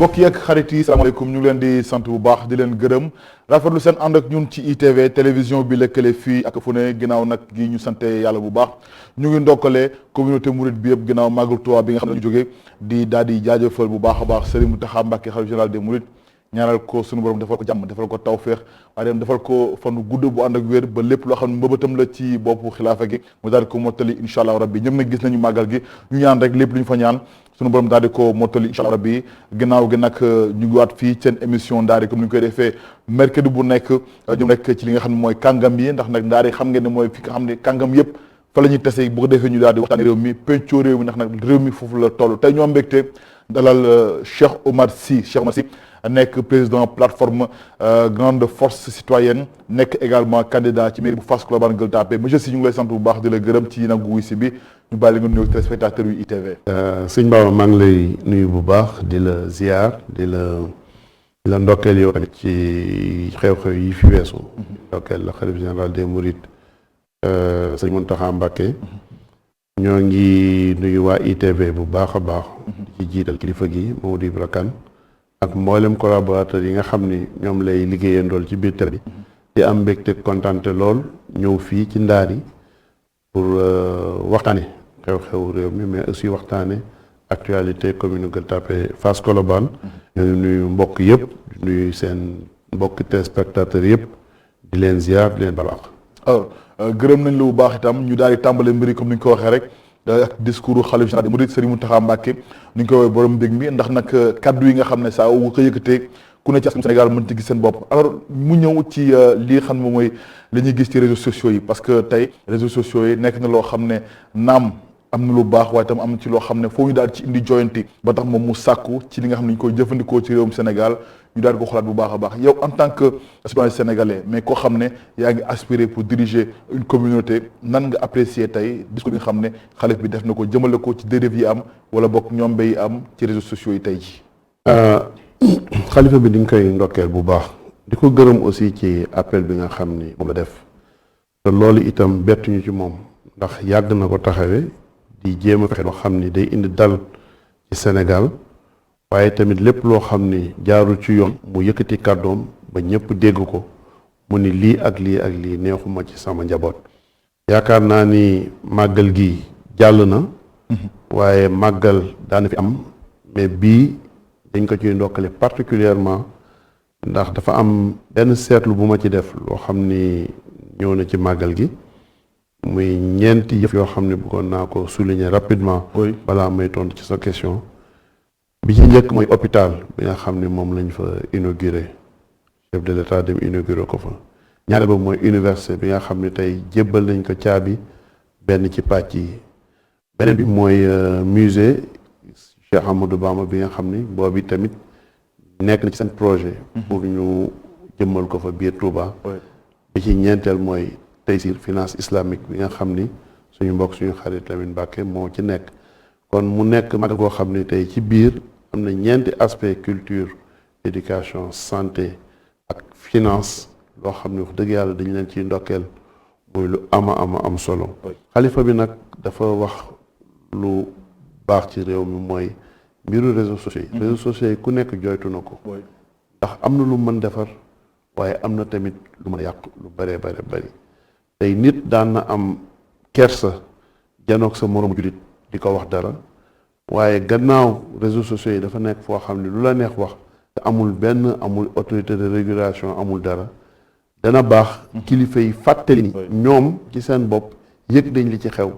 mbokk yi ak xarit yi salaamaaleykum ñu ngi leen di sant bu baax di leen gërëm rafetlu seen ànd ak ñun ci ITV télévision bi lëkkale fii ak fu ne ginnaaw nag gi ñu sante yàlla bu baax ñu ngi ndokkale communauté mouride bi yëpp ginnaaw Magal Touba bi nga xam ne ñu jógee di daal di jaajëfal bu baax a baax Serigne Mountakha Mbacké xalifa général des mourides ñaanal ko suñu borom defal ko jàmm defal ko tawféex waaye dem defal ko fanu gudd bu ànd ak wér ba lépp loo xam ne mbëbëtam la ci boppu xilaafa gi mu daal di ko mottali incha allah rabbi ñëpp nag gis nañu màggal gi ñu ñaan rek lépp lu ñu fa ñaan suñu borom daal di ko mottali incha allah rabbi ginnaaw gi nag ñu ngi waat fii seen émission Ndaari comme ni ñu koy defee mercredi bu nekk jëm rek ci li nga xam ne mooy kàngam yi ndax nag Ndaari xam ngeen ne mooy fi nga xam ne kàngam yëpp fa la ñuy tase bu ko defee ñu daal di waxtaan réew mi pencoo réew mi ndax nag réew mi foofu la toll tey ñoo mbégte dalal Cheikh Omar Sy nekk président plateforme grande force citoyenne nekk également candidat ci mairie bu Fass Colobane Gueule Tapée monsieur Sy ñu ngi lay sant bu baax di la gërëm ci nangu wuy si bi ñu bàyyi nga nuyu téléspectateur yu ITV. sëñ Baba maa ngi lay nuyu bu baax di la ziar di la ndokkeel yow tamit ci xew-xew yi fi weesu. ndokkeel la xalif général des mourides sëñ Mountakha Mbacké. ñoo ngi nuyu waa ITV bu baax a baax. ci jiital kilifa gi Mamadou Ibra Kane ak mboolem collaborateur yi nga xam ni ñoom lay liggéeyandool ci biir télé bi di am mbégte kontante lool ñëw fii ci Ndaari pour waxtaane xew-xew réew mi mais aussi waxtaane actualité commune Gueule Tapée Fass Colobane ñu nuyu mbokk yëpp di nuyu seen mbokk téléspectateurs yëpp di leen ziar di leen balaax. alors gërëm nañ la bu baax itam ñu daal di tàmbale mbiri comme ni ñu ko waxee rek ak discours xalif général des mourides Serigne Mountakha Mbacké ni ñu ko woowee borom mbég mi ndax nag kaddu yi nga xam ne saa wu ko yëkkatee ku ne ci askan Sénégal mën ci gis seen bopp alors mu ñëw ci li xam ne mooy li ñuy gis ci réseaux sociaux yi parce que tey réseaux sociaux yi nekk na loo xam ne naam am na lu baax waaye tam am na ci loo xam ne foo ñu daal ci indi joyanti ba tax moom mu sàkku ci li nga xam ne ñu koy jëfandikoo ci réewum Sénégal ñu daal di ko xalaat bu baax a baax yow en tant que citoyen sénégalais mais koo xam ne yaa ngi aspiré pour diriger une communauté nan nga apprécier tey discours bi nga xam ne xalif bi def na ko jëmale ko ci dérive yi am wala bokk ñoom bay am ci réseaux sociaux yi tey ji xalifa bi diñ koy ndokkeel bu baax di ko gërëm aussi ci appel bi nga xam ni moom la def te loolu itam bettuñu ci moom ndax yàgg na ko taxawee di jéem a fexe loo xam ni day indi dal ci Sénégal waaye tamit lépp loo xam ni jaarul ci yoon mu yëkkati kàddoom ba ñëpp dégg ko mu ni lii ak lii ak lii neexuma ci sama njaboot yaakaar naa ni màggal gi jàll na waaye màggal daana fi am mais bii dañ ko ciy ndokkale particulièrement ndax dafa am benn seetlu bu ma ci def loo xam ni ñëw na ci màggal gi muy ñeenti yëf yoo xam ne bëggoon naa ko souligner rapidement balaa may tontu ci sa question bi ci njëkk mooy hôpital bi nga xam ne moom lañ fa inauguré chef de l'état dem inauguré ko fa ñaareel ba mooy université bi nga xam ne tey jébbal nañ ko caabi benn ci pàcc yi beneen bi mooy musée Cheikh Amadou Bamba bi nga xam ni boobu tamit nekk na ci seen projet pour ñu jëmmal ko fa biir Touba bi ci ñeenteel mooy Taysir finance islamique bi nga xam ni suñu mbokk suñu xarit Lamine Mbacké moo ci nekk kon mu nekk magal koo xam ni tey ci biir am na ñeenti aspect culture éducation santé ak finance loo xam ne wax dëgg yàlla dañu leen ciy ndokkeel muy lu am solo xalifa bi nag dafa wax lu baax ci réew mi mooy mbiru réseaux sociaux yi réseaux sociaux yi ku nekk jooytu na ko ndax am na lu mën defar waaye am na tamit lu mën yàq lu bëree bëri tey nit daan na am kersa janoog sa moroom julit di ko wax dara waaye gannaaw réseaux sociaux yi dafa nekk foo xam ne lu la neex wax te amul autorité de régulation amul dara dana baax kilifa yi fàttali ni ñoom ci seen bopp yëg dañ li ci xew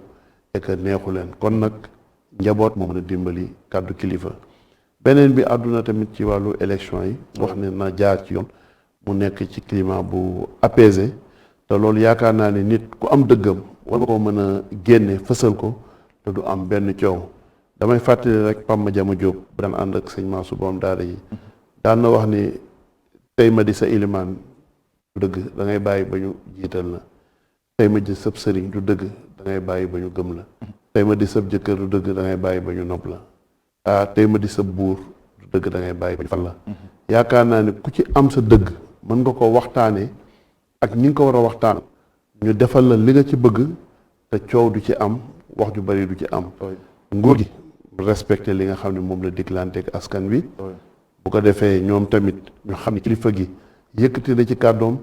et que neexu leen kon nag njaboot moo mën a dimbali kàddu kilifa beneen bi àdduna tamit ci wàllu élection yi wax ne na jaar ci yoon mu nekk ci climat bu apaisé te loolu yaakaar naa ne nit ku am dëggam war nga ko mën a génne fësal ko te du am benn coow damay fàttali rek Pam Madiama Diop bu daan ànd ak sëñ Mansour boom daara yi daan na wax ni tey ma di sa ilimaan du dëgg da ngay bàyyi ba ñu jiital la tey ma di sëb sëriñ du dëgg da ngay bàyyi ba ñu gëm la tey ma di sëb jëkkër du dëgg da ngay bàyyi ba ñu nopp la tey ma di sëb buur du dëgg da ngay bàyyi ba ñu fal la yaakaar naa ne ku ci am sa dëgg mën nga ko waxtaanee ak ñi nga ko war a waxtaan ñu defal la li nga ci bëgg te coow du ci am wax ju bari du ci am nguur gi respecté li nga xam ne moom la diglante ak askan wi bu ko defee ñoom tamit ñu xam ne kilifa gi yëkkati na ci kàddoom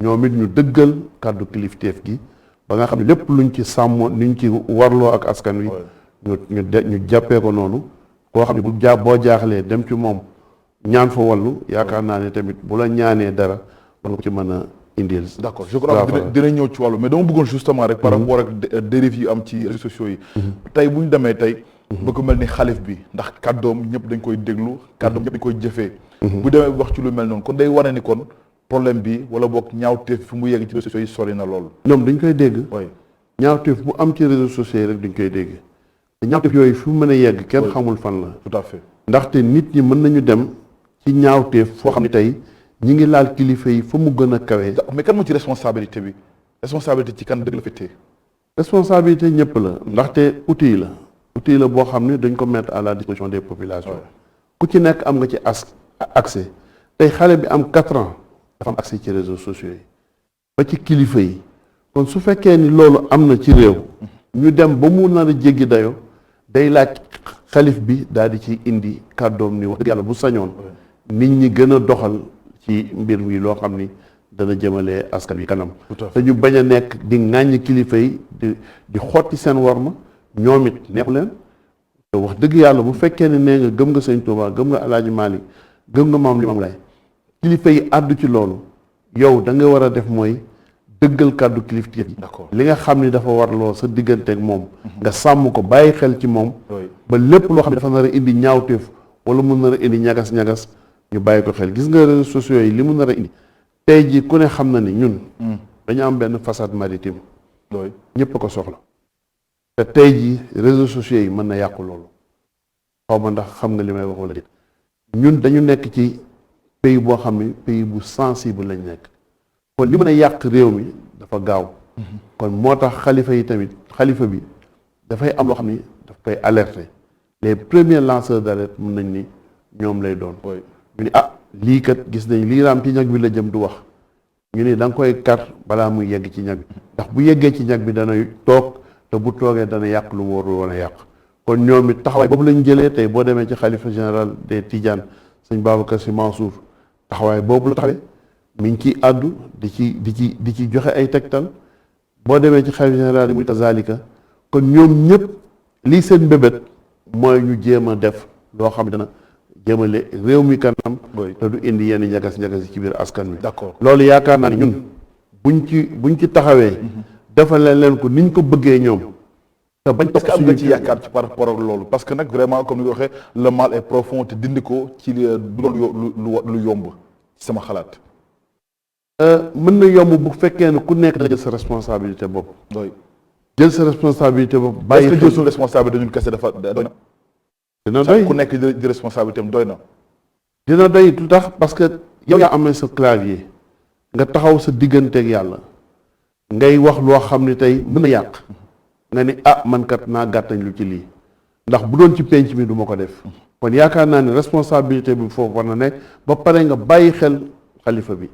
ñoom it ñu dëggal kàddu kilifteef gi ba nga xam ne lépp luñ ci sàmm luñ ci warloo ak askan wi ñu jàppee ko noonu koo xam ne boo jaaxlee dem ci moom ñaan fa wallu yaakaar naa ne tamit bu la ñaanee dara war nga ko ci mën a indil. d'accord je crois que dina ñëw ci wàllu mais dama bëggoon justement rek par rapport ak dérive yi am ci réseaux sociaux yi tey bu ñu demee tey ba ko mel ni xalif bi ndax kàddoom ñëpp dañ koy déglu kàddoom ñëpp dañ koy jëfee bu demee wax ci lu mel noonu kon day wane ni kon problème bi wala boog ñaawteef fi mu yegg ci réseaux sociaux yi sori na loolu ñoom dañ koy dégg ñaawteef bu am ci réseaux sociaux yi rek duñ koy dégg te ñaawteef yooyu fi mu mën a yegg kenn xamul fan la tout à fait ndaxte nit ñi mën nañu dem ci ñaawteef foo xam ne tey ñi ngi laal kilifa yi fa mu gën a kawee mais kan moo ci responsabilité bi responsabilité ci kan dëgg la féetee responsabilité ñëpp la ndaxte outil la boo xam ne dañ ko mettre à la disposition des populations ku ci nekk am nga ci accès tey xale bi am 4 ans dafa am accès ci réseaux sociaux yi ba ci kilifa yi kon su fekkee ni loolu am na ci réew ñu dem ba mu nar a jéggi dayo day laaj xalif bi daal di ci indi kàddoom ni wax dëgg yàlla bu sañoon nit ñi gën a doxal ci mbir mi loo xam ni dana jëmale askan wi kanam te ñu bañ a nekk di ŋàññi kilifa yi di xotti seen worma ñoom it neexu leen te wax dëgg yàlla bu fekkee ne nee nga gëm nga Sëñ Tuubaa gëm nga Alaaji Maalik gëm nga Maam Limaamu Laay kilifa yi àddu ci loolu yow da nga war a def mooy dëggal kàddu kilifteef yi li nga xam ni dafa warloo sa diggante ak moom nga sàmm ko bàyyi xel ci moom ba lépp loo xam ne dafa nar a indi ñaawteef wala mu nar a indi ñagas-ñagas ñu bàyyi ko xel gis nga réseaux sociaux yi li mu nar a indi tey jii ku ne xam na ni ñun dañu am benn façade maritime ñëpp a ko soxla te tey jii réseaux sociaux yi mën na yàqu loolu xaw ma ndax xam nga li may wax wala déet ñun dañu nekk ci pays boo xam ne pays bu sensible lañ nekk kon li mën a yàq réew mi dafa gaaw kon moo tax xalifa yi tamit xalifa bi dafay am loo xam ni daf koy alerter les premiers lanceurs d'alerte mën nañ ni ñoom lay doon ñu ni lii kat gis nañ lii raam ci ñag bi la jëm du wax ñu ni da nga koy kar balaa muy yegg ci ñag bi ndax bu yeggee ci ñag bi dana toog te bu toogee dana yàq lu mu warul woon a yàq kon ñoom it taxawaay boobu lañ jëlee tey boo demee ci xalifa général des Tidianes sëñ Babacar Sy Mansour taxawaay boobu la taxawee mi ngi ciy àddu di ci joxe ay tegtal boo demee ci xalifa général muy kazalika kon ñoom ñëpp lii seen mbébét mooy ñu jéem a def loo xam ne dana jëmale réew mi kanam te du indi yenn ñagas-ñagas yi ci biir askan wi d'accord loolu loolu yaakaar naa ne ñun buñ ci taxawee defale leen ko niñ ko bëggee ñoom te bañ topp am nga ci yaakaar ci par rapport ak loolu parce que nag vraiment comme ni nga waxee le mal est profond te dindi ko ci du lu yomb ci sama xalaat mën na yomb bu fekkee ne ku nekk da jël sa responsabilité bopp jël sa responsabilité bopp bàyyi est-ce que jël suñu responsabilité ñun kese dafa doy na dina doy ku nekk di responsabilité am doy na dina doy lu tax parce que yow yaa amee sa clavier nga taxaw sa digganteeg yàlla ngay wax loo xam ne tey mën na yàq nga ni man kat naa gàttañ lu ci lii ndax bu doon ci penc mi du ma ko def kon yaakaar naa ne responsabilité bi foofu war na nekk ba pare nga bàyyi xel xalifa bi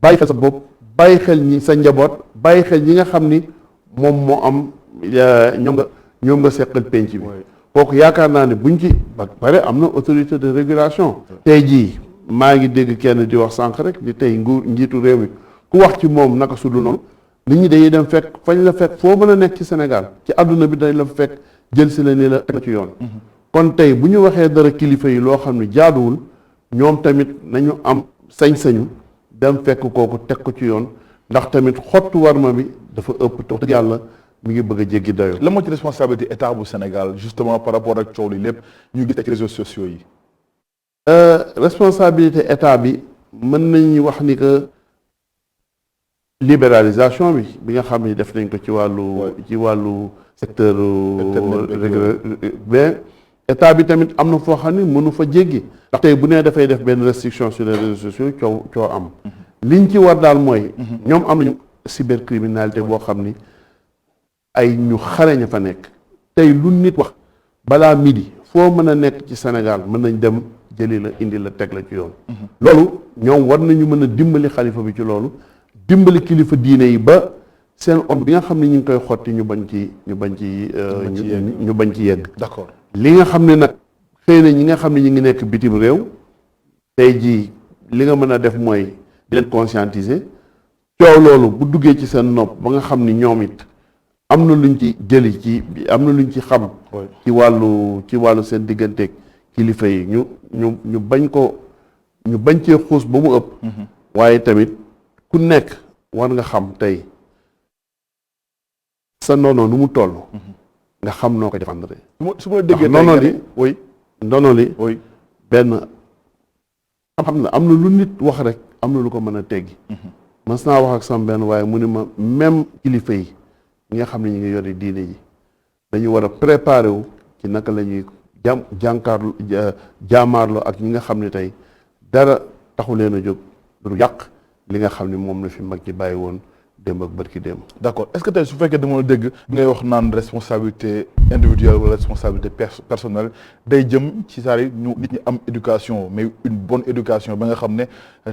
bàyyi xel sa bopp bàyyi xel ñi sa njaboot bàyyi xel ñi nga xam ni moom moo am ñoom nga seqal penc bi kooku yaakaar naa ne buñ ci ba pare am na autorité de régulation tey jii maa ngi dégg kenn di wax sànq rek di tey njiitu réew mi ku wax ci moom naka su dul noonu nit ñi dañuy dem fekk fañ la fekk foo mën a nekk ci Sénégal ci àdduna bi dañ la fekk jël si la ni la teg ci yoon kon tey bu ñu waxee dara kilifa yi loo xam ne jaaduwul ñoom tamit nañu am sañ-sañu dem fekk kooku teg ko ci yoon ndax tamit xottu warma bi dafa ëpp te dëgg yàlla mi ngi bëgg a jéggi dayo la moo ci responsabilité état bu Sénégal justement par rapport ak coow li lépp ñu gis ci réseaux sociaux yi responsabilité état bi mën nañu wax ni que libéralisation bi nga xam ni def nañ ko ci wàllu secteur mais état bi tamit am na foo xam ne mënu fa jéggi ndax tey bu nee dafay def benn restriction sur les réseaux sociaux coow am liñ ci war daal mooy ñoom am nañu cybercriminalité boo xam ni ay ñu xarañ fa nekk tey lu nit wax balaa midi foo mën a nekk ci Sénégal mën nañ dem jëli la indi la teg la ci yoon loolu ñoom war nañu mën a dimbali xalifa bi ci loolu dimbali kilifa diine yi ba seen on bi nga xam ne ñu ngi koy xotti ñu bañ ci yegg d'accord li nga xam ne nag xëy na ñi nga xam ne ñu ngi nekk bitim réew tey jii li nga mën a def mooy di leen conscientiser coow loolu bu duggee ci seen nopp ba nga xam ni ñoom it am na luñ ci jëli ci am na luñ ci xam ci wàllu seen digganteeg kilifa yi ñu bañ cee xuus ba mu ëpp waaye tamit ku nekk war nga xam tey sa ndono nu mu toll nga xam noo ko défendre su ma déggee ndono li oui ndono li benn xam na am na lu nit wax rek am na lu ko mën a teggi mas naa wax ak sama benn waaye mu ni ma même kilifa yi ñi nga xam ne ñu ngi yore diine ji dañu war a préparer wu ci naka la ñuy jaamaarloo ak ñi nga xam ne tey dara taxu leen a jóg du yàq li nga xam ne moom la fi mag ñi bàyyi woon démb ak bërki démb. d'accord est-ce que tey su fekkee dama la dégg ngay wax naan responsabilité individuelle wala responsabilité personnelle day jëm ci saa yi ñu nit ñi am éducation mais une bonne éducation ba nga xam ne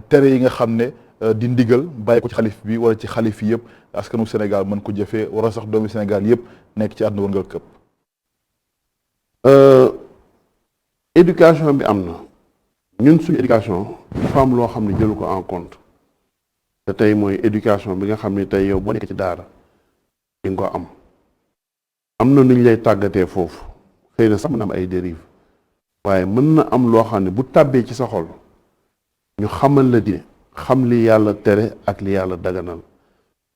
tere yi nga xam ne di ndigal bàyyi ko ci xalif bi wala ci xalif yi yëpp askanu Sénégal mën ko jëfee wala sax doomi Sénégal yëpp nekk ci àdduna wërngal këpp. Éducation bi am na ñun suñu éducation dafa am loo xam ne jëlu ko en compte te tey mooy éducation bi nga xam ne tey yow boo nekk ci daara di nga ko am na nu ñu lay tàggatee foofu xëy na sax mën na am ay dérive waaye mën na am loo xam ne bu tàbbee ci sa xol ñu xamal la di xam li yàlla tere ak li yàlla daganal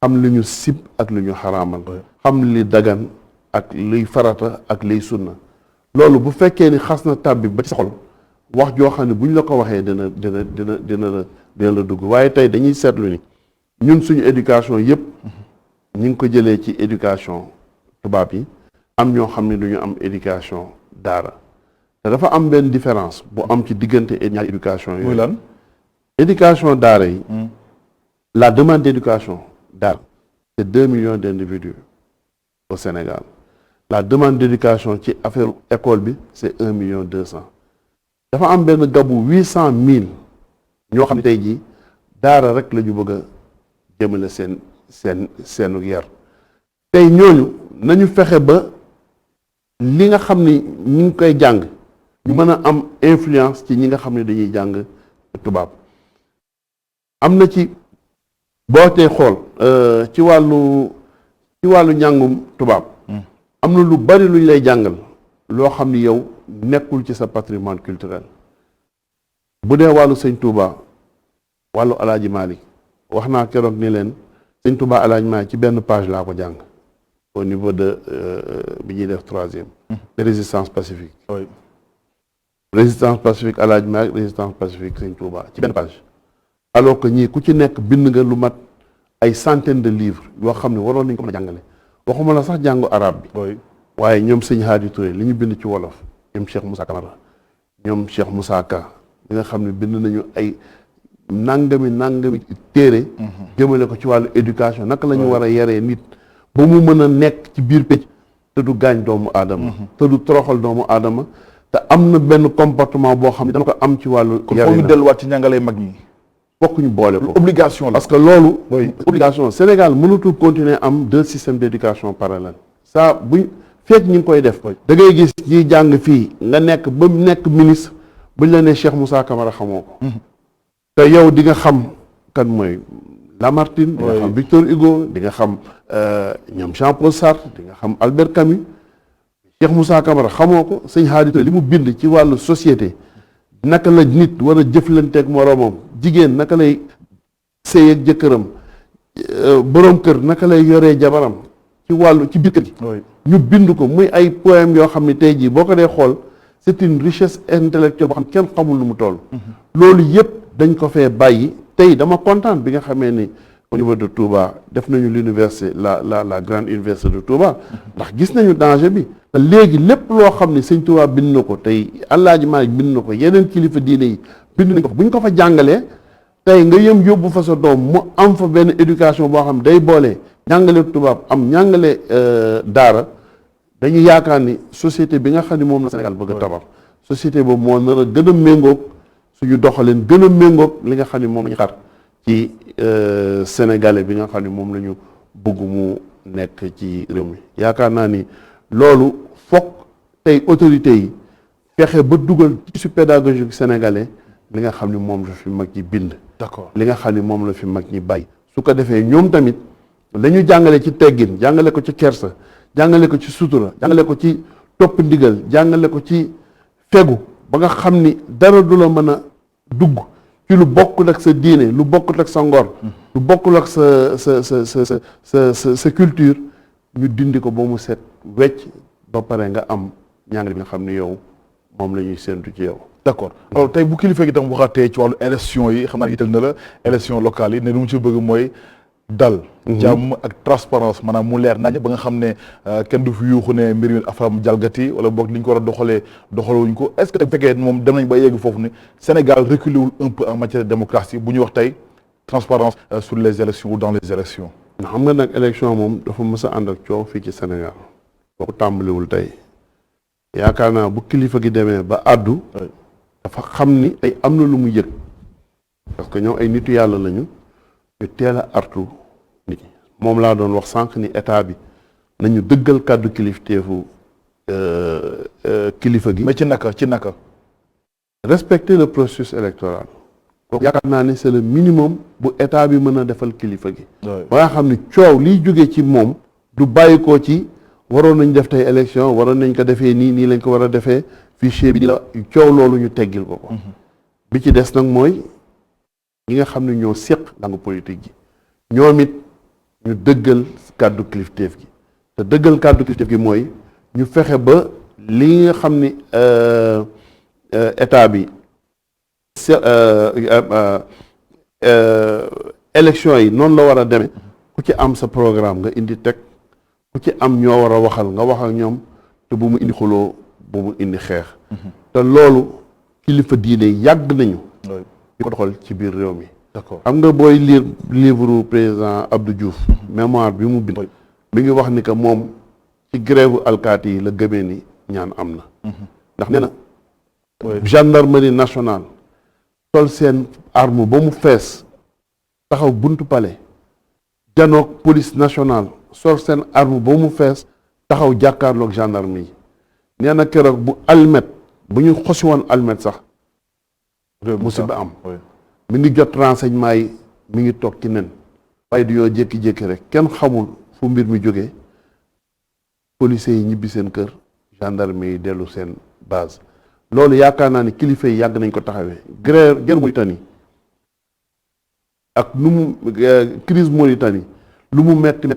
xam li ñu sib ak li ñu xaraamal xam li dagan ak liy farata ak liy sunna loolu bu fekkee ni xas na tàbbi ba ci sa xol wax joo xam ne bu ñu la ko waxee dina la dugg waaye tey dañuy seetlu ni ñun suñu éducation yëpp ñu ngi ko jëlee ci éducation tubaab yi am ñoo xam ne duñu am éducation daara te dafa am benn différence bu am ci diggante ñaari éducation yooyu. muy lan éducation daara yi. La demande d'éducation daara c'est 2 millions d'individus au Sénégal. La demande d'éducation ci affaire école bi c'est 1,2 million. dafa am benn gabu 800,000 ñoo xam ne tey jii daara rek la ñu bëgg a jëmale seenu yar tey ñooñu nañu fexe ba li nga xam ni ñu ngi koy jàng ñu mën a am influence ci ñi nga xam ne dañuy jàng tubaab am na ci boo tee xool ci wàllu njàngum tubaab am na lu bari lu ñu lay jàngal loo xam ni yow nekkul ci sa patrimoine culturel bu dee wàllu sëñ Touba wàllu Alaaji Malik wax naa keroog ni leen sëñ Touba Alaaji Malik ci benn page laa ko jàng au niveau de bi ñuy def 3e de résistance pacifique résistance pacifique Alaaji Malik résistance pacifique sëñ Touba ci benn page alors que ñii ku ci nekk bind nga lu mat ay centaines de livres yoo xam ne waroon nañ ko mën a jàngale waxuma la sax jàngu arabe bi waaye ñoom sëñ Hadi Touré li ñu bind ci wolof ñoom Cheikh Moussa Camara ñoom Cheikh Moussa Ka li nga xam ne bind nañu ay nangami téere jëmale ko ci wàllu éducation naka la ñu war a yaree nit ba mu mën a nekk ci biir pénc te du gaañ doomu aadama te du toroxal doomu aadama te am na benn comportement boo xam ne dana ko am ci wàllu kon foog ñu delluwaat ci njàngalee mag ñi fokk ñu boole ko obligation la parce que loolu obligation Sénégal mënatul continuer am 2 systèmes d'éducation parallèles ça buñ fekk ñu ngi koy def da ngay gis ñiy jàng fii nga nekk ba nekk ministre buñ la nee Cheikh Moussa Camara xamoo ko te yow di nga xam kan mooy Lamartine di nga xam Victor Hugo di nga xam ñoom Jean-Paul Sartre di nga xam Albert Camus Cheikh Moussa Camara xamoo ko sëñ Hadi Touré li mu bind ci wàllu société naka la nit war a jëflanteeg moroomam jigéen naka lay sëy ak jëkkëram boroom kër naka lay yoree jabaram ci wàllu ci biir kër gi ñu bind ko muy ay poème yoo xam ne tey jii boo ko dee xool c'est une richesse intellectuelle boo xam ne kenn xamul lu mu toll loolu yëpp dañ ko fee bàyyi tey dama kontaan bi nga xamee ni au niveau de Touba def nañu l'université la grande université de Touba ndax gis nañu danger bi te léegi lépp loo xam ne sëñ Touba bind na ko tey Alaaji Maalik bind na ko yeneen kilifa diine yi bind nañ ko bu ñu ko fa jàngalee tey nga yëm yóbbu fa sa doom mu am fa benn éducation boo xam ne day boole njàngale tubaab am njàngale daara dañuy yaakaar ni société bi nga xam ne moom la Sénégal bëgg a tabax société boobu moo nar a gën a méngoog suñu doxaleen gën a méngoog li nga xam ne moom la ñu xar ci sénégalais bi nga xam ne moom la ñu bëgg mu nekk ci réew mi yaakaar naa ni loolu fokk tey autorités yi fexe ba dugal ci pédagogique sénégalais li nga xam ni moom la fi mag ñi bind. d'accord li nga xam ni moom la fi mag ñi bàyyi. su ko defee ñoom tamit la ñu jàngale ci teggin jàngale ko ci kersa jàngale ko ci sutura jàngale ko ci topp ndigal jàngale ko ci fegu ba nga xam ni dara du la mën a dugg ci lu bokkul ak sa diine lu bokkul ak sa ngor lu bokkul ak sa culture ñu dindi ko ba mu set wecc ba pare nga am ñàngale bi nga xam ni yow moom la ñuy séentu ci yow. d'accord alors tey bu kilifa gi tam waxatee ci wàllu élection yi xam naa ital na la élection locale yi ne lu mu ci bëgg mooy dal jàmm ak transparence maanaam mu leer nañ ba nga xam ne kenn du fi yuuxu ne mbir mi afam jalgati wala boog li ñu ko war a doxalee doxaluñ ko est-ce que te fekkee moom dem nañ ba yegg foofu ne Sénégal reculé wul un peu en matière de démocratie bu ñu wax tey transparence sur les élections ou dans les élections. xam nga nag élection moom dafa mës a ànd ak coow fii ci Sénégal boo ko tàmbaliwul tey yaakaar naa bu kilifa gi demee ba àddu dafa xam ni tey am na lu mu yëg parce que ñoom ay nitu yàlla lañu ñu teel a artu nit ñi moom laa doon wax sànq ni état bi nañu dëggal kàddu kilifteefu kilifa gi. mais ci naka. respecter le processus électoral. kooku yaakaar naa ni c'est le minimum bu état bi mën a defal kilifa gi. ba nga xam ni coow liy jóge ci moom du bàyyi ko ci waroon nañ def tey élection waroon nañ ko defee nii lañ ko war a defee fichier bi di la coow loolu ñu teggil ko. bi ci des nag mooy ñi nga xam ne ñoo séq langue politique gi ñoom it ñu dëggal kàddu kilifteef gi te dëggal kàddu kilifteef gi mooy ñu fexe ba li nga xam ni état bi élection yi noonu la war a demee ku ci am sa programme nga indi teg ku ci am ñoo war a waxal nga wax ak ñoom te bu mu indi xuloo bu mu indi xeex te loolu kilifa diine yàgg nañu di ko doxal ci biir réew mi. d'accord xam nga booy lire livre président Abdou Diouf mémoire bi mu bind mi ngi wax ni que moom ci grève alkaati yi la gëmee ni ñaan am na ndax nee na gendarmerie nationale sol seen arme ba mu fees taxaw buntu palais janoog police nationale sol seen arme ba mu fees taxaw jàkkaarloog gendarme yi nee na keroog bu almet bu ñu xosi woon almet sax musiba am mi ngi jot renseignement yi mi ngi toog ci nen waaye du yoo jékki-jékki rek kenn xamul fu mbir mi jógee policiers yi ñibbi seen kër gendarme yi dellu seen base loolu yaakaar naa ni kilifa yi yàgg nañ ko taxawee guerre Mauritanie ak nu mu crise Mauritanie lu mu metti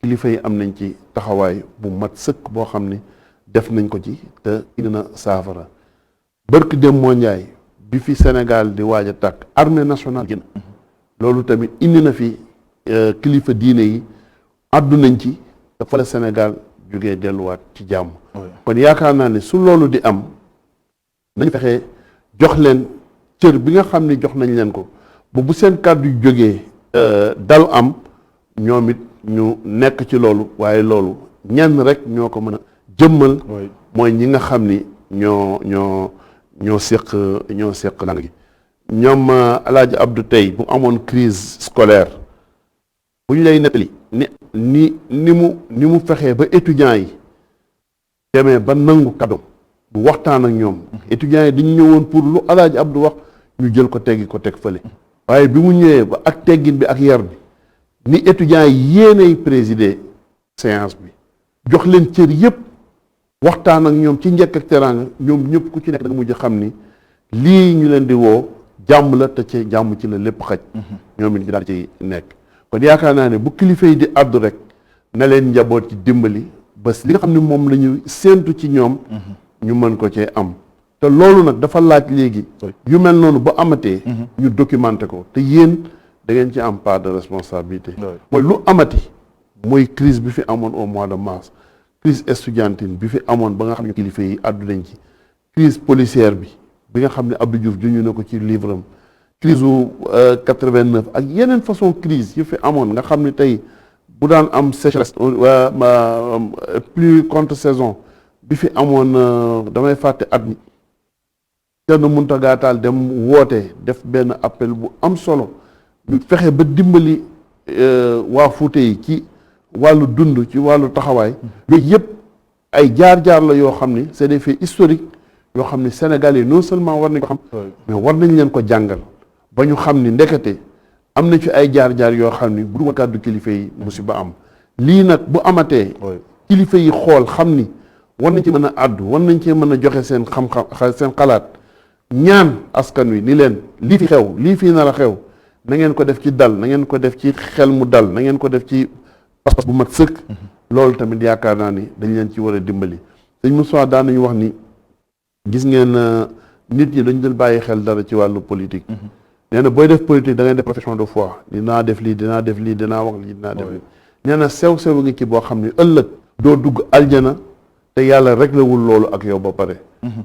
kilifa yi am nañ ci taxawaay bu mat sëkk boo xam ne def nañ ko ci te indi na saafara bërk dem moo njaay bi fi Sénégal di waaj a tàkk armée nationale gën loolu tamit indi na fi kilifa diine yi àddu nañ ci te fa la Sénégal jógee delluwaat ci jàmm kon yaakaar naa ne su loolu di am nañ fexe jox leen cër bi nga xam ne jox nañ leen ko ba bu seen kàddu jógee dal am ñoom it ñu nekk ci loolu waaye loolu ñenn rek ñoo ko mën a jëmmal mooy ñi nga xam ni ñoo séq lang gi ñoom Alaaji Abdou tey bu amoon crise scolaire bu ñu lay nettali ni mu fexee ba étudiants yi demee ba nangu kàddoom bu waxtaan ak ñoom étudiants yi dañu ñëwoon pour lu Alaaji Abdou wax ñu jël ko teggi ko teg fële waaye bi mu ñëwee ba ak teggin bi ak yar bi ni étudiants yi yéenay présider séance bi jox leen cër yépp waxtaan ak ñoom ci njëkk ak teraanga ñoom ñëpp ku ci nekk da nga mujj xam ni lii ñu leen di woo jàmm la te ci jàmm ci la lépp xaj ñoom it ñu daal ci nekk kon yaakaar naa ne bu kilifa yi di àddu rek na leen njaboot ci dimbali ba li nga xam ne moom la ñu séentu ci ñoom ñu mën ko cee am te loolu nag dafa laaj léegi yu mel noonu bu amatee ñu documenté ko te yéen da ngeen ci am part de responsabilité mooy lu amati mooy crise bi fi amoon au mois de mars crise estudiantine bi fi amoon ba nga xam ne kilifa yi àddu nañ ci crise policière bi nga xam ne Abdou Diouf junñu na ko ci livre am crise u 89 ak yeneen façon crise yu fi amoon nga xam ne tey bu daan am sécheresse pluie contre saison bi fi amoon damay fàtte at mi Thierno Mountaga Tall dem woote def benn appel bu am solo ñu fexe ba dimbali waa Fuuta yi ci wàllu dund ci wàllu taxawaay yooyu yëpp ay jaar-jaar la yoo xam ni c'est des faits historiques yoo xam ne Sénégal yi non seulement war nañ ko xam mais war nañ leen ko jàngal ba ñu xam ni ndekete am na ci ay jaar-jaar yoo xam ni bu dul kàddu kilifa yi musiba am lii nag bu amatee kilifa yi xool xam ni war nañ ci mën a àddu war nañ ci mën a joxe seen xam-xam seen xalaat ñaan askan wi ni leen lii fi xew lii fi nar a xew na ngeen ko def ci dal na ngeen ko def ci xel mu dal na ngeen ko def ci pas-pas bu mat sëkk loolu tamit yaakaar naa ni dañ leen ci war a dimbali sëñ Moussa daan nañu wax ni gis ngeen nit ñi dañu dul bàyyi xel dara ci wàllu politique nee na booy def politique da ngay def profession de foi dinaa def lii dinaa def lii dinaa wax lii dinaa def lii nee na sew-sew ngi ci boo xam ne ëllëg doo dugg aljana te yàlla réglewul loolu ak yow ba pare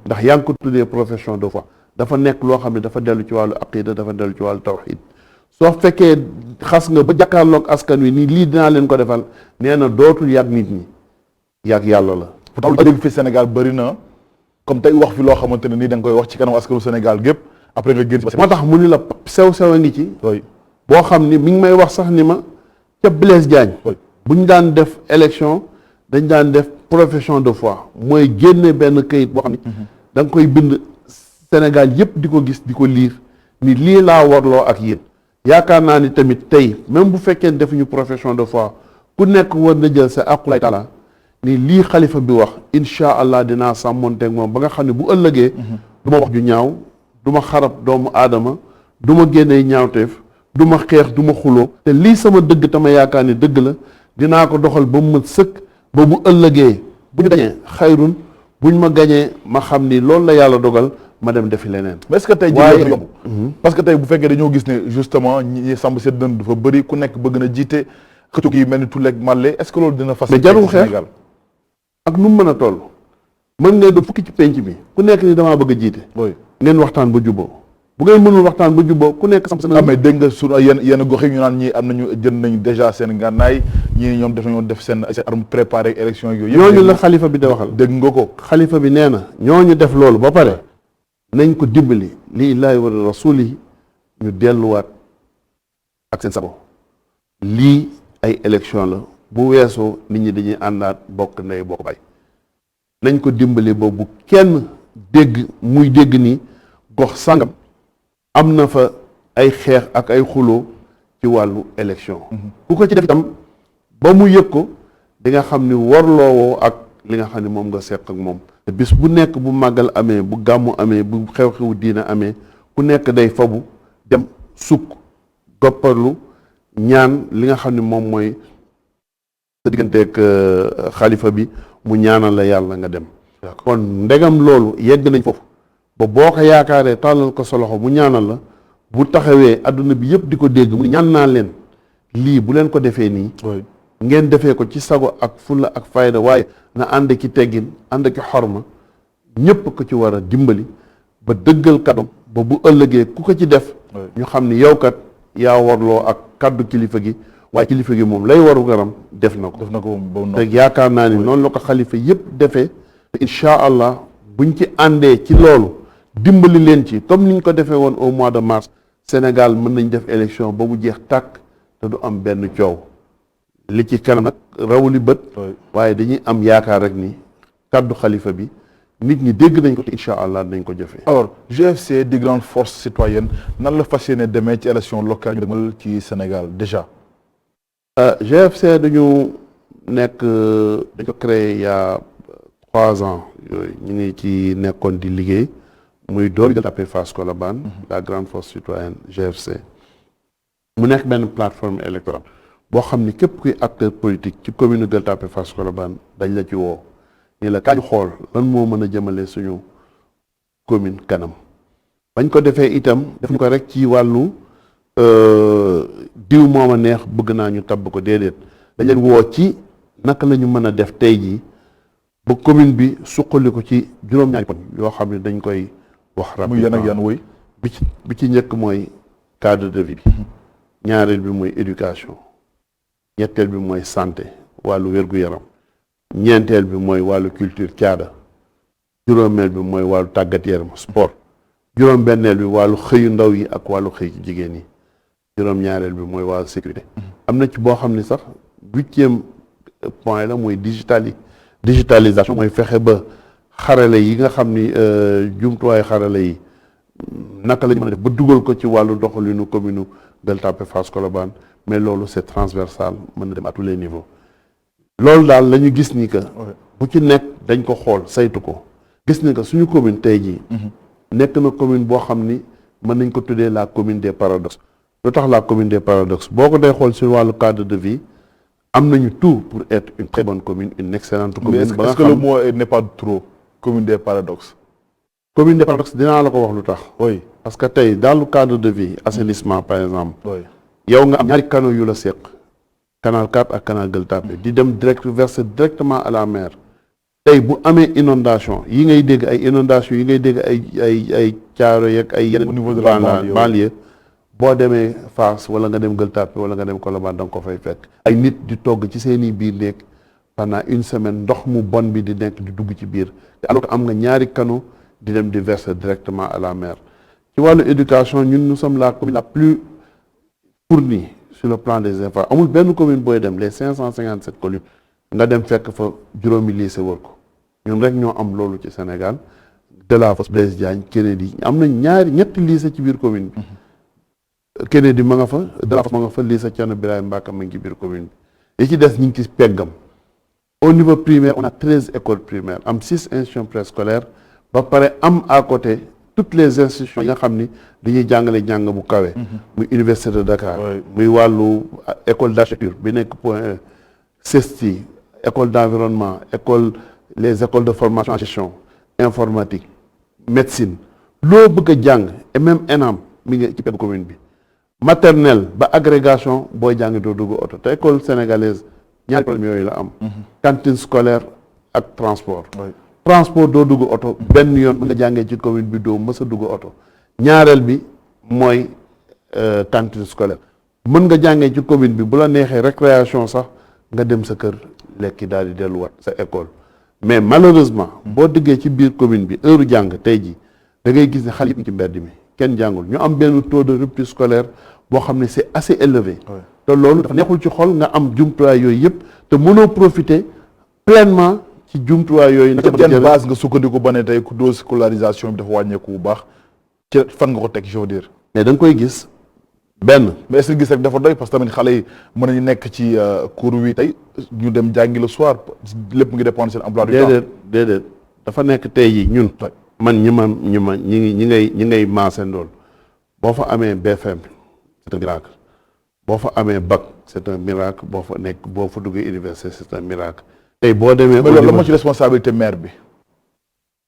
ndax yaa ngi ko tuddee profession de foi dafa nekk loo xam ne dafa dellu ci wàllu aqida dafa dellu ci wàllu tawxid soo fekkee xas nga ba jàkkaarloog askan wi nii lii dinaa leen ko defal nee na dootul yàgg nit ñi yàgg yàlla la pourtant dégg fi Sénégal bëri na comme tey wax fi loo xamante ne nii da nga koy wax ci kanam askanu Sénégal gépp après nga génn moo tax mu ni la sew-sew a ngi ci boo xam ni mi ngi may wax sax ni ma ca Blaise Diagne bu ñu daan def élection dañ daan def profession de foi mooy génne benn këyit boo xam ni da nga koy bind Sénégal yëpp di ko gis di ko liir ni lii laa warloo ak yéen yaakaar naa ni tamit tey même bu fekkee defuñu profession de foi ku nekk war na jël sa aqulay taala ni lii xalifa bi wax incha allah dinaa sàmmonteeg moom ba nga xam ne bu ëllëgee du ma wax ju ñaaw du ma xarab doomu aadama du ma génnee ñaawteef du ma xeex du ma xuloo te lii sama dëgg tama yaakaar ni dëgg la dinaa ko doxal ba mu mat sëkk ba bu ëllëgee bu ñu gañee xayrun buñ ma gañee ma xam ni loolu la yàlla dogal ma dem defi leneen. mais est-ce que tey jii yomb parce que tey bu fekkee dañoo gis ne justement ñi samb seen dënd dafa bëri ku nekk bëgg na jiite xëccug yi mel ni tulleeg màlle est-ce que loolu dina fas mais jarul xeex ak nu mu mën a toll mën ngay do fukki ci penc bi ku nekk ni damaa bëgg a jiite ngeen waxtaan ba juboo bu ngeen mënul waxtaan ba juboo ku nekk samp seen mais dégg nga su yenn gox yi ñu naan ñii am nañu jënd nañ déjà seen ngànnaay ñii ñoom nañoo def seen arme préparé élection yooyu ñooñu la xalifa bi da waxal dégg nga ko xalifa bi nee na ñooñu def loolu ba pare nañ ko dimbali lillaahi wa rasulihi ñu delluwaat ak seen sago lii ay élection la bu weesoo nit ñi dañuy àndaat bokk ndey bokk bay nañ ko dimbali ba bu kenn dégg muy dégg ni gox sàngam am na fa ay xeex ak ay xuloo ci wàllu élection ku ko ci def itam ba mu yëg ko di nga xam ni warloowoo ak li nga xam ne moom nga seq ak moom te bis bu nekk bu màggal amee bu gàmmu amee bu xew-xewu diina amee ku nekk day fabu dem sukk gopparlu ñaan li nga xam ne moom mooy sa digganteeg xalifa bi mu ñaanal la yàlla nga dem kon ndegam loolu yegg nañ foofu ba boo ko yaakaaree tàllal ko sa loxo mu ñaanal la bu taxawee adduna bi yëpp di ko dégg mu ñaan naa leen lii bu leen ko defee nii ngeen defee ko ci sago ak fulla ak fayda waaye na ànd ki teggin ànd ki xorma ñëpp ko ci war a dimbali ba dëggal kàddoom ba bu ëllëgee ku ko ci def ñu xam ni yow kat yaa warloo ak kàddu kilifa gi waaye kilifa gi moom lay waru garam def na ko te yaakaar naa ni noonu la ko xalifa yëpp defee te incha allah buñ ci àndee ci loolu dimbali leen ci comme niñ ko defee woon au mois de mars Sénégal mën nañ def élection ba mu jeex tàkk te du am benn coow li ci kanam nag rawuli bët waaye dañuy am yaakaar rek ni kàddu xalifa bi nit ñi dégg nañ ko te incha allah dañ ko jëfee. alors GFC di grande force citoyenne nan la fas yéene demee ci élection locale ñu demal ci Sénégal déjà. GFC dañu nekk dañ ko créé il y a 3 ans yooyu ñu ngi ci nekkoon di liggéey muy door Gueule Tapée Fass Colobane la grande force citoyenne GFC mu nekk benn plateforme électorale boo xam ni képp kuy acteur politique ci commune Gueule Tapée Fass Colobane dañ la ci woo ni la kañ xool lan moo mën a jëmale suñu commune kanam bañ ko defee itam def ñu ko rek ci wàllu diw moom a neex bëgg naa ñu tabb ko déedéet dañ leen woo ci naka la ñu mën a def tey jii ba commune bi suqali ko ci juróom-ñaari poñ yoo xam ne dañ koy wax rapidement muy yan ak yan woy bi ci njëkk mooy cadre de vie bi ñaareel bi mooy éducation ñetteel bi mooy santé wàllu wér-gu-yaram ñeenteel bi mooy wàllu culture caada juróomeel bi mooy wàllu tàggat yaram sport juróom-benneel bi wàllu xëyu ndaw yi ak wàllu xëy ci jigéen yi juróom-ñaareel bi mooy wàllu sécurité am na ci boo xam ni sax 8e point la mooy digitalisation mooy fexe ba xarale yi nga xam ni jumtuwaay xarale yi naka la ñu mën a def ba dugal ko ci wàllu doxalinu commune Gueule Tapée Fass Colobane mais loolu c'est transversal mën na dem à tous les niveaux loolu daal la ñu gis ni que bu ci nekk dañ ko xool saytu ko gis ni que suñu commune tey jii nekk na commune boo xam ni mën nañ ko tuddee la commune des paradoxes lu tax la commune des paradoxes boo ko dee xool sur wàllu cadre de vie am nañu tout pour être une très bonne commune une excellente commune. Mais est-ce que le mot n'est pas trop commune des paradoxes? Commune des paradoxes dinaa la ko wax lu tax. Oui. Parce que tey dans le cadre de vie assainissement par exemple. Oui. yow nga am ñaari canaux yu la seq. canal 4 ak canal Gueule Tapée di dem verser directement à la mer. tey bu amee inondation yi ngay dégg ay inondation yi ngay dégg ay caaro yeeg ay yeneen. Au niveau de la banlieue boo demee Fass wala nga dem Gueule Tapée wala nga dem Colobane da nga ko fay fekk. ay nit di togg ci seeni biir néeg pendant une semaine ndox mu bon bi di nekk di dugg ci biir te alors que am nga ñaari canaux di dem di verser directement à la mer. ci wàllu éducation ñun nous sommes la commune la plus fournie sur le plan des efforts amul benn commune booy dem les 557 communes nga dem fekk fa juróomi lycée wër ko ñun rek ñoo am loolu ci Sénégal Delafosse Blaise Diagne Kennedy am na ñetti lycée ci biir commune bi. Kennedy ma nga fa Delafosse ma nga fa lycée Thierno Birahim Mbacke ma ngi ci biir commune bi yi ci des ñu ngi ci peggam. Au niveau primaire on a 13 écoles primaires am 6 institutions préscolaires ba pare am à côté toutes les institutions yi nga xam ni dañuy jàngale jàng bu kawe. muy université de Dakar. muy wàllu école d'architecture bi nekk Point E. CESTI école d'environnement les écoles de formation en gestion informatique médecine loo bëgg a jàng et même ENAM mi ngi ci peggu commune bi. maternelle ba agrégation booy jàng doo dugg oto te école sénégalaise ñaari problème yooyu la am. cantine scolaire ak transport. transport doo dugg oto benn yoon nga jàngee ci commune bi doo mës a dugg oto ñaareel bi mooy cantine scolaire mën nga jàngee ci commune bi bu la neexee récréation sax nga dem sa kër lekki daal di delluwaat sa école mais malheureusement boo diggee ci biir commune bi heure jàng tey ji da ngay gis ne xale yi ci mbedd mi kenn jàngul ñu am benn taux de rupture scolaire boo xam ne c'est assez élevé te loolu dafa neexul ci xol nga am jumtuwaay yooyu yëpp te mënoo profiter pleinement ci jumtuwaay yooyu. nag base nga sukkandiku ba ne tey taux de scolarisation bi dafa wàññeeku bu baax ci fan nga ko teg je veux dire. mais da nga koy gis benn. mais est-ce que gis rek dafa doy parce que tamit xale yi mën nañu nekk ci cours wi tey ñu dem jàngi le soir lépp ngi dépendre seen emploi du temps. déedéet dafa nekk tey yi ñun. man ñi ngay maasendool boo fa amee BFM c'est un miracle boo fa amee bac c'est un miracle boo fa duggee université c'est un miracle. tey boo demee. mais loolu la moo ci responsabilité maire bi.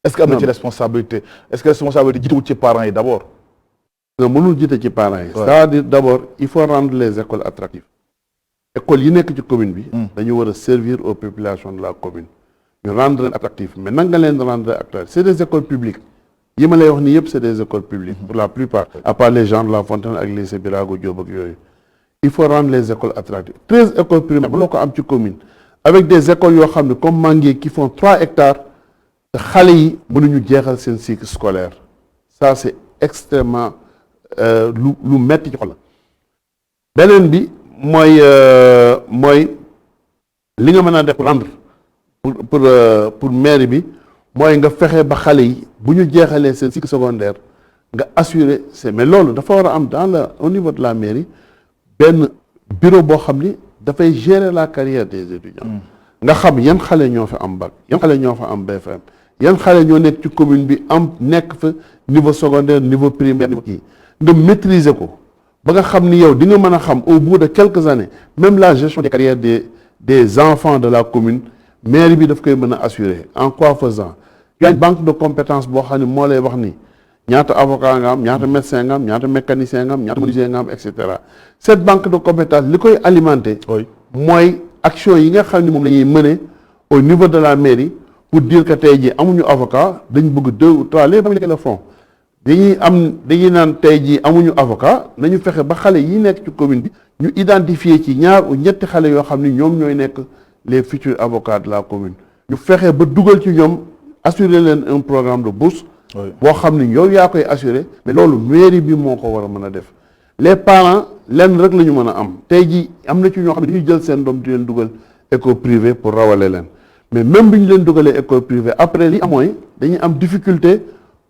est-ce que am na ci responsabilité est-ce que responsabilité jiituwul ci parents yi d'abord. nga mënul jiite ci parents yi. c'est-à-dire d'abord il faut rendre les écoles attractives. écoles yi nekk ci commune bi. dañu war a servir aux populations de la commune. ñu rendre leen attractif mais nan nga leen rendre attractif c'est des écoles publiques yi ma lay wax nii yëpp c'est des écoles publiques. pour la plupart à part les gens de La Fontaine ak lycée Birago Diop ak yooyu. il faut rendre les écoles attractives 13 écoles primaires bu loo ko am ci commune. avec des écoles yoo xam ne comme Manguier qui font 3 hectares te xale yi mënuñu jeexal seen cycle scolaire ça c'est extrêmement lu metti ci xol la beneen bi mooy li nga mën a def rendre pour mairie bi mooy nga fexe ba xale yi bu ñu jeexalee seen cycle secondaire nga assurer mais loolu dafa war a am au niveau de la mairie benn bureau boo xam ni dafay gérer la carrière des étudiants nga xam yan xale ñoo fi am bac yan xale ñoo fa am BFM yan xale ñoo nekk ci commune bi am nekk fa niveau secondaire niveau primaire niveau kii nga maîtriser ko ba nga xam ni yow di nga mën a xam au bout de quelques années même la gestion des carrières des enfants de la commune mairie bi daf koy mën a assurer en quoi faisant une banque de compétences boo xam ne moo lay wax ni ñaata avocat nga am ñaata médecin nga am ñaata mécanicien nga am ñaata menuisier nga am et cetera cette banque de compétences li koy alimenter mooy action yi nga xam ne moom la ñuy mener au niveau de la mairie pour dire que tey jii amuñu avocat dañ bëgg 2 ou 3 les familles le font dañuy naan tey jii amuñu avocat nañu fexe ba xale yi nekk ci commune bi ñu identifier ci ñaar ou ñetti xale yoo xam ne ñoom ñooy nekk les futurs avocats de la commune ñu fexe ba dugal ci ñoom assurer leen un programme de bourse boo xam ne yow yaa koy assurer mais loolu mairie bi moo ko war a mën a def les parents lenn rek la ñu mën a am tey jii am na ci ñoo xam ne dañuy jël seen doom di leen dugal école privée pour rawale leen mais même bi ñu leen dugalee école privée après li am mooy dañuy am difficulté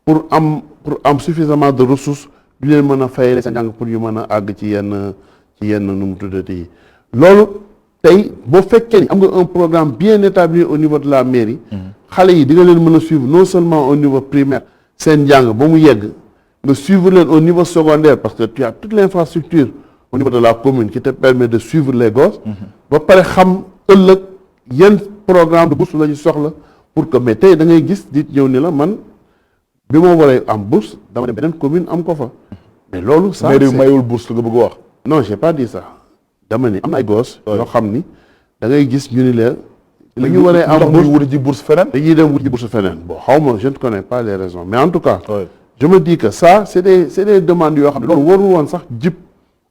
pour am suffisamment de ressources yu leen mën a fayale seen njàng pour ñu mën a àgg ci yenn nu mu tuddati yi loolu tey boo fekkee ni am nga un programme bien établi au niveau de la mairie xale yi di nga leen mën a suivre non seulement au niveau primaire seen njàng ba mu yegg nga suivre leen au niveau secondaire parce que tu as toute l'infrastructure au niveau de la commune qui te permet de suivre les gosses ba pare xam ëllëg yan programme de bourse la ñu soxla pour que mais tey da ngay gis di ñëw ni la man bi ma waree am bourse dama dem beneen commune am ko fa mais loolu ça mairie mayul bourse nga bëgg wax non j'ai pas dit ça dama ni am na ay gosses yoo xam ni da ngay gis ñu ni leen la ñu waree am bourse wuti ci bourse feneen dañuy dem wuti bourse feneen bon xaw ma je ne connais pas les raisons mais en tout cas je me dis que ça c'est des demandes yoo xam ne loolu warul woon sax jib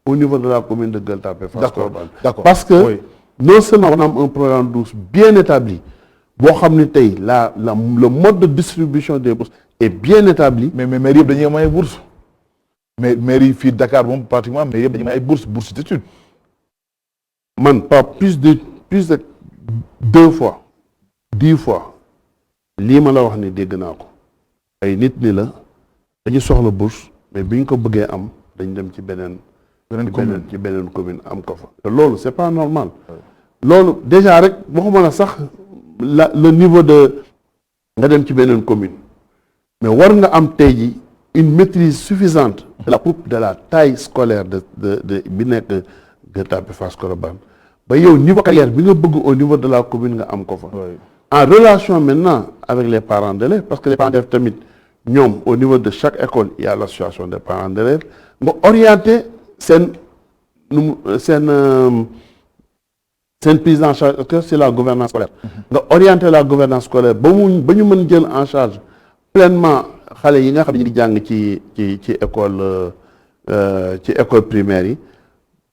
au niveau de la commune de Gueule Tapée Fass Colobane parce que non seulement on a un programme douce bien établi boo xam ne tey le mode de distribution des bourses est bien établi mais mairie yëpp dañuy am ay bourse mais mairie fii Dakar moom pratiquement mais yëpp dañuy am ay bourse d'études man pas plus de 2 fois 10 fois lii ma la wax ni dégg naa ko ay nit ni la dañu soxla bourse mais bi ñu ko bëggee am dañ dem ci beneen commune am ko fa te loolu c'est pas normal loolu déjà rek waxuma la sax le niveau de nga dem ci beneen commune mais war nga am tey ji une maîtrise suffisante de la taille scolaire de bi nekk Gueule Tapée Fass Colobane ba yow niveau carrière bi nga bëgg au niveau de la commune nga am ko fa en relation maintenant avec les parents d'élèves parce que les parents d'élèves tamit ñoom au niveau de chaque école il y a l'association des parents d'élèves nga orienter seen prise en charge parce que c'est la gouvernance scolaire nga orienter la gouvernance scolaire ba ñu mën jël en charge pleinement xale yi nga xam ne ñu ngi jàng ci école primaire yi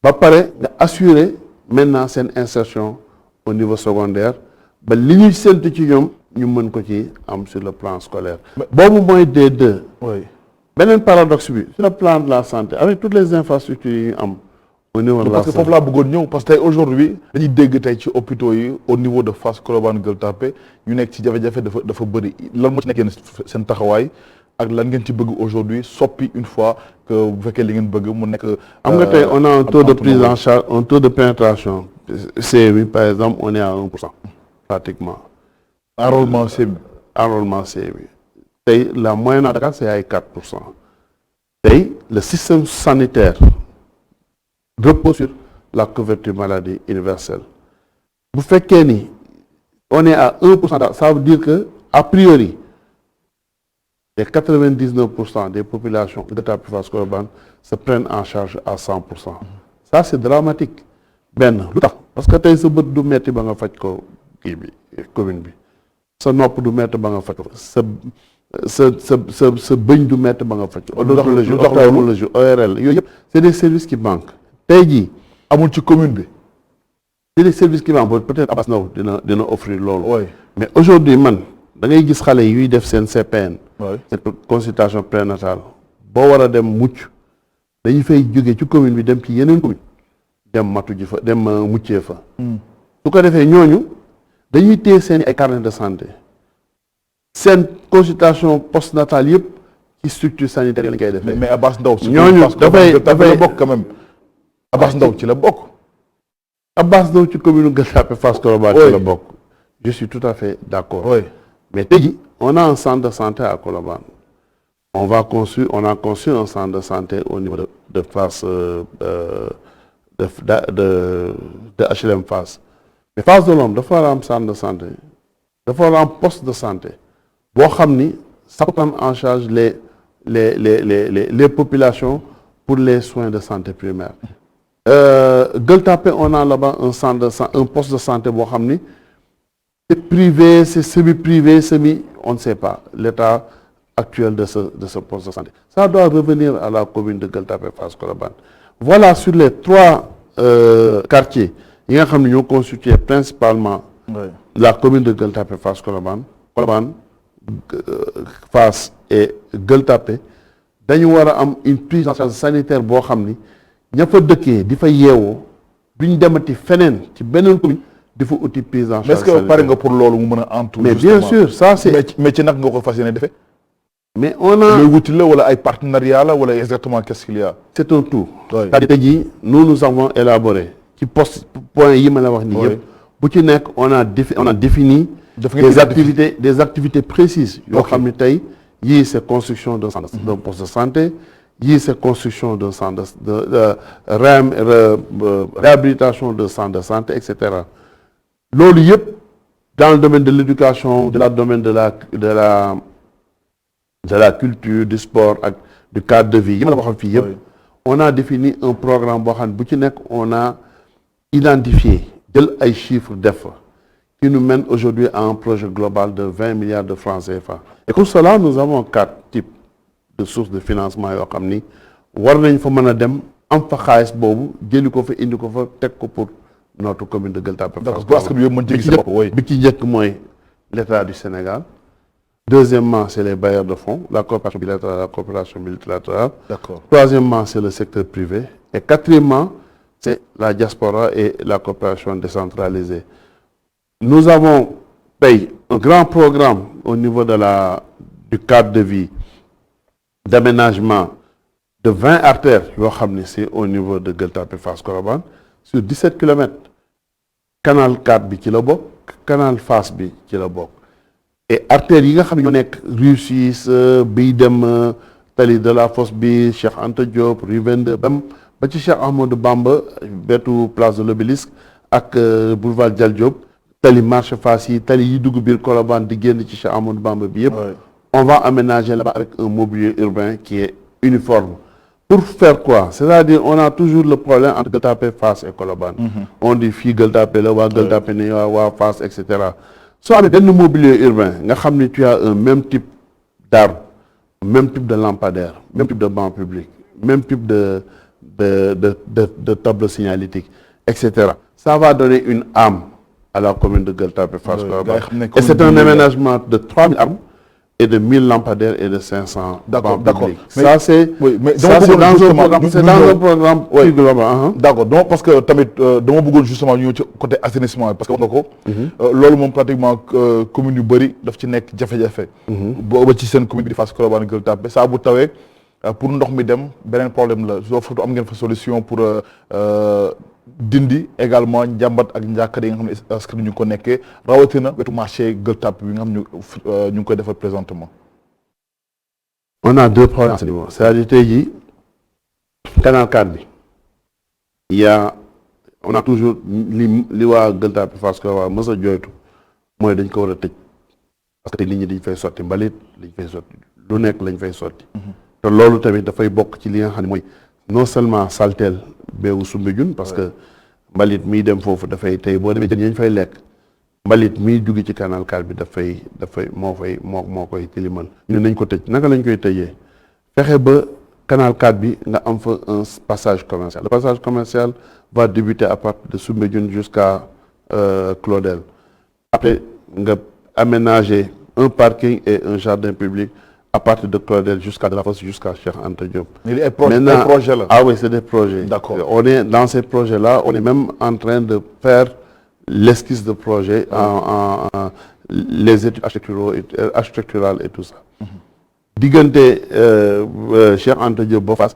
ba pare nga assurer maintenant seen insertion au niveau secondaire ba li ñuy séntu ci ñoom ñu mën ko ci am sur le plan scolaire boobu mooy D2 beneen paradoxe bi sur le plan de la santé avec toutes les infrastructures yi ñu am au niveau de la santé parce que foofu laa bëggoon ñëw parce que tey aujourd'hui dañuy dégg tey ci hôpitaux yi au niveau de Fass Colobane Gueule Tapée ñu nekk ci jafe-jafe dafa bëri lan moo ci nekk yéen seen taxawaay ak lan ngeen ci bëgg aujourd'hui soppi une fois que bu fekkee li ngeen bëgg mu nekk am nga tey on a un taux de prise en charge un taux de pénétration CMU par exemple on est à 1% pratiquement enrôlement CMU tey la moyenne à Dakar c'est ay 4%. tey le système sanitaire repose sur la couverture maladie universelle bu fekkee ni on est à 1%, ça veut dire que a priori les 99% des populations de Gueule Tapée Fass Colobane se prennent en charge à 100%. Ça c'est dramatique benn lu tax parce que tey sa bët du metti ba nga faj ko kii bi commune bi sa nopp du metti ba nga faj ko sa bëñ du metti ba nga faj ko odontologie ORL yooyu yëpp c'est des services qui manquent tey jii amul ci commune bi c'est des services qui manquent peut-être Abass Ndao dina offrir loolu mais aujourd'hui man da ngay gis xale yuy def seen CPN cette consultation prénatale boo war a dem mucc dañu fay jóge ci commune bi dem ci yeneen commune dem matu ji fa dem muccee fa su ko defee ñooñu dañuy téye seen ay carnet de santé seen consultation postnatale yëpp ci structure sanitaire lañ koy defee mais Abass Ndao ñooñu dafay bokk quand même Abass Ndao ci la bokk Abass Ndao ci commune Gueule Tapée Fass Colobane ci la bokk je suis tout à fait d'accord mais tey jii on a un centre de santé à Colobane on a conçu un centre de santé au niveau de Fass de HLM Fass mais Fass Delorme dafa war a am centre de santé dafa war a am poste de santé boo xam ni ça peut prendre en charge les populations pour les soins de santé primaire Gueule Tapée on a là-bas un poste de santé boo xam ni c'est privé, c'est semi-privé, on ne sait pas l'état actuel de ce poste de santé. Ça doit revenir à la commune de Gueule Tapée Fass Colobane. Voilà sur les 3 quartiers yi nga xam ne ñoo constitué principalement la commune de Gueule Tapée Fass Colobane Fass et Gueule Tapée dañu war a am une prise en charge sanitaire boo xam ni ña fa dëkkee di fa yeewoo duñ demati feneen ci beneen commune di fa uti prise en charge. mais est-ce que pare nga pour loolu mu mën a antu. mais bien sûr ça c'est. mais ci nag nga ko fas yéene defee. mais on a looy wuti la wala ay partenariat la wala exactement qu'est-ce qu'il y a. c'est un tout. oui c'est-à-dire tey jii nous avons élaboré ci point yi ma la wax nii yëpp. bu ci nekk on a défini. des activités précises. yoo xam ne tey yii c'est construction d'un centre d'un poste de santé. yii c'est construction d'un centre de réhabilitation de centre de santé et cetera. loolu yëpp dans le domaine de l'éducation dans le domaine de la culture du sport ak du cadre de vie yi ma la waxoon fii yëpp. on a défini un programme boo xam ne bu ci nekk on a identifié jël ay chiffres def qui nous mène aujourd'hui à un projet global de 20 milliards de francs CFA. Et pour cela nous avons 4 types de sources de financement yoo xam ni war nañ fa mën a dem am fa xaalis boobu jëli ko fa indi ko fa teg ko pour notre commune de Gueule Tapée. parce que bi ci njëkk mooy l'État du Sénégal. Deuxièmement, c'est les bailleurs de fonds, la coopération bilatérale, la coopération multilatérale. D'accord. Troisièmement, c'est le secteur privé. Et quatrièmement, c'est la diaspora et la coopération décentralisée. Nous avons payé un grand programme au niveau du cadre de vie d'aménagement de 20 artères yoo xam ne c'est au niveau de Gueule Tapée Fass Colobane sur 17 kilomètres. Canal 4 bi ci la bokk, canal Fass bi ci la bokk. Et artères yi nga xam ne ñoo nekk rue 6 biy dem tali de la Fosse bi Cheikh Anta Diop rue 22 ba ci Cheikh Ahmadou Bamba wetu place de l'Obélisque ak boulevard Dial Diop tali marché Fass yi tali yi dugg biir Colobane di génn ci Cheikh Ahmadou Bamba bi yëpp. On va aménager là-bas avec un mobilier urbain qui est uniforme. Pour faire quoi? C'est-à-dire on a toujours le problème entre Gueule Tapée Fass et Colobane. On dit fii Gueule Tapée la waa Gueule Tapée ne waa Fass et cetera. Soo amee benn mobilier urbain nga xam ne tu as un même type d'arbre, même type de lampadaire, même type de banc public, même type de tableau signalétique, etc. Ça va donner une âme à la commune de Gueule Tapée Fass Colobane. Et c'est un aménagement de 3000 arbres et de 1000 lampadaires et de 500 bancs publics. Ça c'est dans un programme plus global. D'accord. Donc parce que tamit dama bëggoon justement ñu ñëw ci côté assainissement parce que wax nga ko. loolu moom pratiquement commune yu bëri daf ci nekk jafe-jafe. booba ci seen commune bi di Fass Colobane Gueule Tapée saa bu tawee pour ndox mi dem beneen problème la soo fa am ngeen fa solution pour dindi également njàmbat ak njàkkaare yi nga xam ne askan ñu ko nekkee rawatina wetu marché Gueule Tapée bi nga xam ñu ngi koy defar présentement. On a deux problèmes à ce niveau. C'est-à-dire tey jii canal 4 bi on a toujours li waa Gueule Tapée Fass Colobane mës a jooytu mooy dañ ko war a tëj parce que tey nit ñi dañ fay sotti mbalit dañ fay sotti lu nekk lañ fay sotti. te loolu tamit dafay bokk ci li nga xam ne mooy non seulement salteel beewu Soumbédioune parce que mbalit miy dem foofu dafay tey boo demee jën yañ fay lekk mbalit miy dugg ci canal 4 bi dafay moo koy tilimal ñu ne nañ ko tëj naka lañ koy tëjee fexe ba canal 4 bi nga am fa un passage commercial. Le passage commercial va débuter à partir de Soumbédioune jusqu'à Claudel. Après nga aménager un parking et un jardin public à partir de Claudel jusqu'à de la Fosse jusqu'à Cheikh Anta Diop. Maintenant, des projets là. Ah oui, c'est des projets. D'accord. On est dans ces projets-là, on est même en train de faire l'esquisse de projet en les études architecturales et tout ça. Diggante Cheikh Anta Diop ba Fass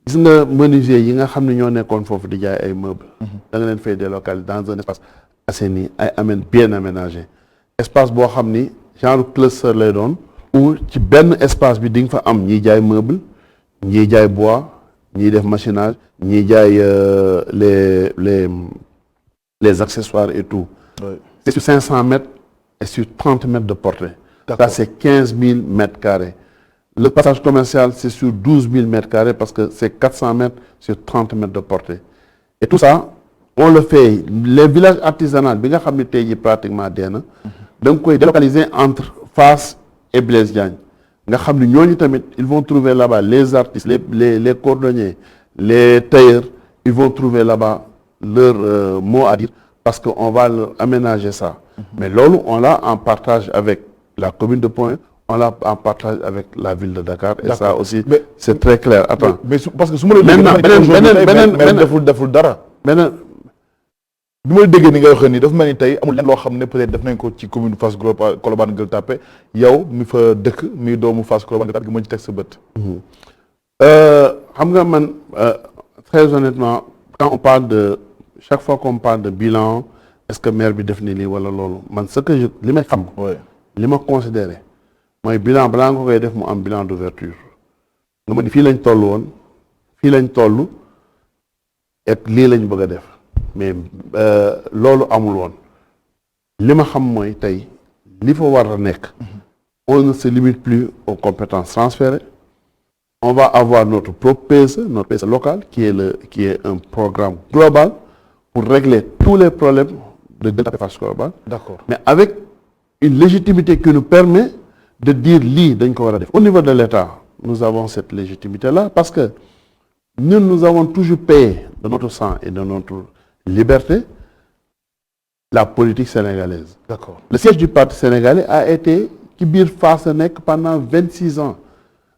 gis nga menuisier yi nga xam ne ñoo nekkoon foofu di jaay ay meubles. da nga leen fay délocaliser dans un espace assaini bien aménagé. Espace boo xam ni genre cluster lay doon. ou ci benn espace bi di nga fa am ñiy jaay meuble ñiy jaay bois ñiy def machinage ñiy jaay les accessoires et tout. C'est sur 500 mètres et sur 30 mètres de portée. Ça c'est 15 000 mètres carrés. Le passage commercial c'est sur 12 000 mètres carrés parce que c'est 400 mètres sur 30 mètres de portée. Et tout ça on le fait les villages artisanaux bi nga xam ne tey jii pratiquement dee na da nga koy délocaliser entre Fass et Blaise Diagne nga xam ne ñooñu tamit ils vont trouver là-bas les artistes les cordonniers les tailleurs ils vont trouver là-bas leur mot à dire parce que on va leur aménager ça. Mais loolu on l'a en partage avec la commune de Point on l'a en partage avec la ville de Dakar. Et ça aussi c'est très clair. Attends mais parce que su ma la deful dara. bi ma déggee ni nga waxee nii dafa mel ni tey amul lenn loo xam ne peut-être def nañ ko ci commune Fass Colobane Gueule Tapée yow mi fa dëkk mi doomu Fass Colobane Gueule Tapée gi mën ci teg sa bët. xam nga man très honnêtement quand on parle de chaque fois qu'on parle de bilan est-ce que maire bi def ni lii wala loolu man ce que li may xam. li ma considéré mooy bilan balaa nga koy def mu am bilan d'ouverture nga ma ni fii lañ toll woon fii lañ toll et lii lañ bëgg a def mais loolu amul woon li ma xam mooy tey li fa war a nekk on ne se limite plus aux compétences transférées. On va avoir notre propre PSE, notre PSE local, qui est un programme global pour régler tous les problèmes de Gueule Tapée Fass Colobane. D'accord. Mais avec une légitimité qui nous permet de dire lii dañ ko war a def. Au niveau de l'État, nous avons cette légitimité-là parce que nous avons toujours payé de notre sang et de notre liberté la politique sénégalaise. D'accord. Le siège du Parti sénégalais a été ci biir Fass nekk pendant 26 ans.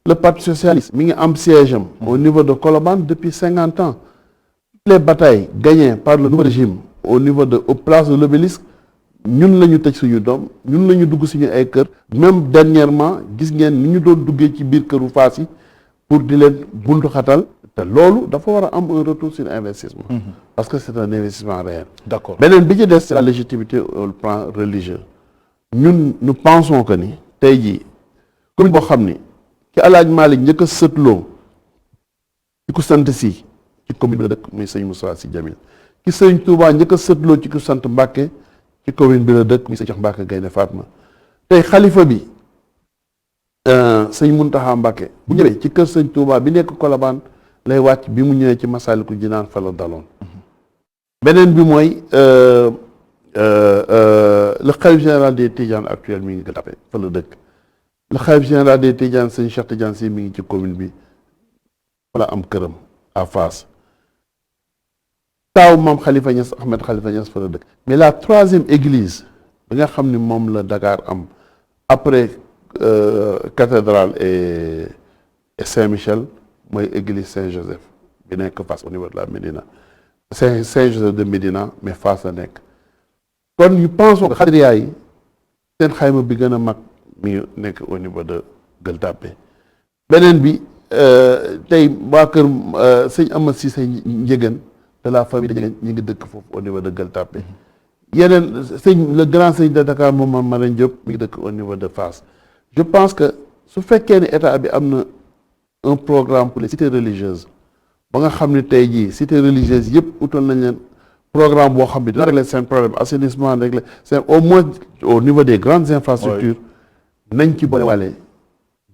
Le Parti socialiste mi ngi am siège am au niveau de Colobane depuis 50 ans. Toutes les batailles gagnées par le nouveau régime au niveau de place de l'Obélisque ñun la ñu tëj suñu doom ñun la ñu dugg suñu ay kër. Même dernièrement gis ngeen ni ñu doon duggee ci biir këru Fass yi pour di leen buntu xatal te loolu dafa war a am un retour sur investissement. Parce que c'est un investissement réel. D'accord. Beneen bi ci des c'est la légitimité au plan religieux. Ñun nous pensons que ni tey jii commune boo xam ni. ki Alaaji Malick njëkk a sëtloo ci ku sant si ci commune bi la dëkk muy sëñ Moussa Sy Djamil ki sëñ Touba njëkk a sëtloo ci ku sant Mbàkke ci commune bi la dëkk muy sëñ Cheikh Mbàkke Gaynde Fatma tey xalifa bi sëñ Muntaxa Mbàkke bu ñëwee ci kër sëñ Touba bi nekk Colobane lay wàcc bi mu ñëwee ci Masaalikul Jinaan fa la daloon beneen bi mooy le khalife général des Tidianes actuel mi ngi Gueule Tapée fa la dëkk le khalife général des Tidianes sëñ Cheikh Tidiane Sy mi ngi ci commune bi wala am këram à Fass taaw maam Khalifa Niass Ahmed Khalifa Niass fa la dëkk mais la troisième église bi nga xam ni moom la Dakar am après cathédrale et Saint-Michel mooy église Saint-Joseph bi nekk Fass au niveau de la Médina Saint-Joseph de Médina mais Fass la nekk kon ñu pensons que xadriya yi seen xayma bi gën a mag mi ngi nekk au niveau de Gueule Tapée beneen bi tey waa kër sëñ Amath Cissé Ndiéguène de la famille Ndiéguène ñi ngi dëkk foofu au niveau de Gueule Tapée yeneen sëñ le grand sëñ de Dakar moom Marañ Diop mi ngi dëkk au niveau de Fass je pense que su fekkee ni état bi am na un programme pour les cités religieuses ba nga xam ne tey jii cités religieuses yëpp utal nañ leen programme boo xam ne dina régler seen problème assainissement régler seen au moins au niveau des grandes infrastructures nañ ci boole waale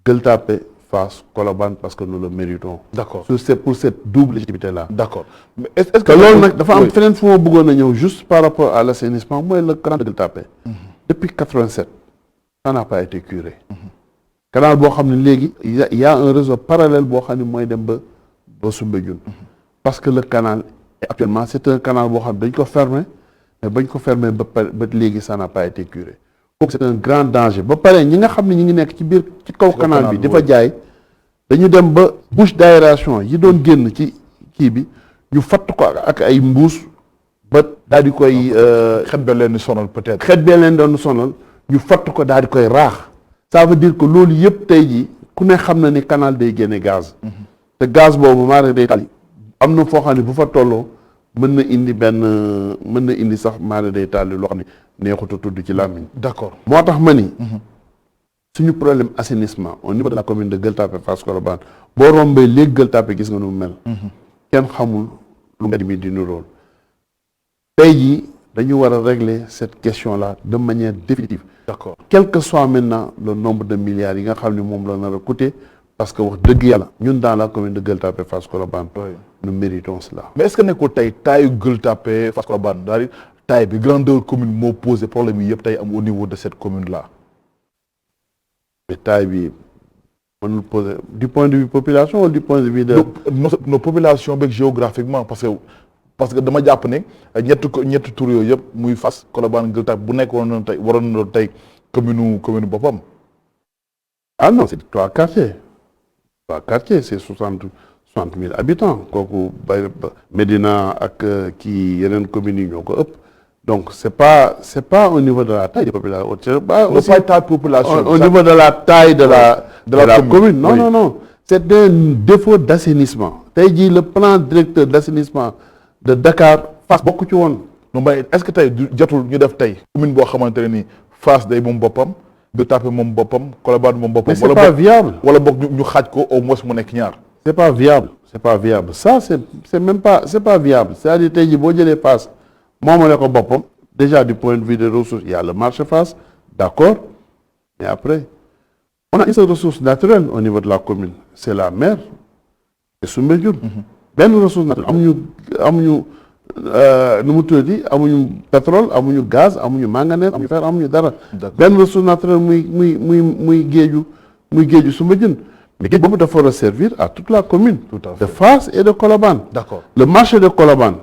Gueule Tapée Fass Colobane parce que nous le méritons. D'accord. C'est pour cette double légitimité là. D'accord. Mais est-ce que loolu nag dafa am feneen fu ma bëggoon a ñëw juste par rapport à l'assainissement mooy le canal de Gueule Tapée. Depuis 87 ça n'a pas été curé. Canal boo xam ne léegi y a un réseau parallèle boo xam ne mooy dem ba Soumbédioune. Parce que le canal actuellement c'est un canal boo xam ne dañ ko fermer mais bañ ko fermer ba léegi ça n'a pas été curé. Donc c'est un grand danger ba pare ñi nga xam ne ñi ngi nekk ci biir ci kaw canal bi dafa jaay dañu dem ba bouche d'aération yi doon génn ci kii bi ñu fatt ko ak ay mbuus ba daal di koy xet ba leen di sonal peut-être xet bee leen doon sonal ñu fatt ko daal di koy raax ça veut dire que loolu yëpp tey jii ku ne xam na ni canal day génne gaz te gaz boobu maa day tali am na foo xam ne bu fa tolloo mën na indi sax maa day tali loo xam ne neexutu tudd ci làmmiñ. D'accord. Moo tax ma ni suñu problème assainissement au niveau de la commune de Gueule Tapée Fass Colobane boo rombee léegi Gueule Tapée gis nga nu mu mel. kenn xamul lu mbedd mi di niróol. tey jii dañu war a régler cette question là de manière définitive. D'accord. Quel que soit maintenant le nombre de milliards yi nga xam ne moom la nar a coûter parce que wax dëgg yàlla ñun dans la commune de Gueule Tapée Fass Colobane nous méritons cela. Mais est-ce que nekkul tey taayu Gueule Tapée Fass Colobane daal taille bi grandeur commune moo posé problème yi yëpp tey am au niveau de cette commune là. mais taille bi mënul poser du point de vue population ou du point de vue de. nos population beeg géographiquement parce que dama jàpp ne ñetti tur yooyu yëpp muy Fass Colobane Gueule Tapée bu nekk waroon na tey commune boppam. ah non c'est 3 quartiers c'est 60 000 habitants kooku Médina ak kii yeneen communes yi ñoo ko ëpp. Donc c'est pas au niveau de la taille des populations. C'est pas aussi population. au niveau de la taille de la commune. Non, oui. non. C'est un défaut d'assainissement. Tey jii le plan directeur d'assainissement de Dakar Fass bokk ci woon. non mais est-ce que tey jotul ñu def tey commune boo xamante ne nii Fass day moom boppam Gueule Tapée moom boppam Colobane moom boppam. Mais c'est pas viable. wala boog ñu xaaj ko au moins mu nekk ñaar. C'est pas viable. Ça c'est même pas viable. C'est-à-dire tey jii boo jëlee Fass moomale ko boppam déjà du point de vue des ressources il y a le marché Fass, d'accord, mais après on a une seule ressource naturelle au niveau de la commune, c'est la mer et Soumbédioune. Benn ressource naturelle amuñu nu mu tuddati amuñu pétrole amuñu gaz amuñu manganèse amuñu fer amuñu dara. Benn ressource naturelle muy géeju Soumbédioune. Mais géej boobu dafa war a servir à toute la commune. Tout à fait. De Fass et de Colobane. D'accord. Le marché de Colobane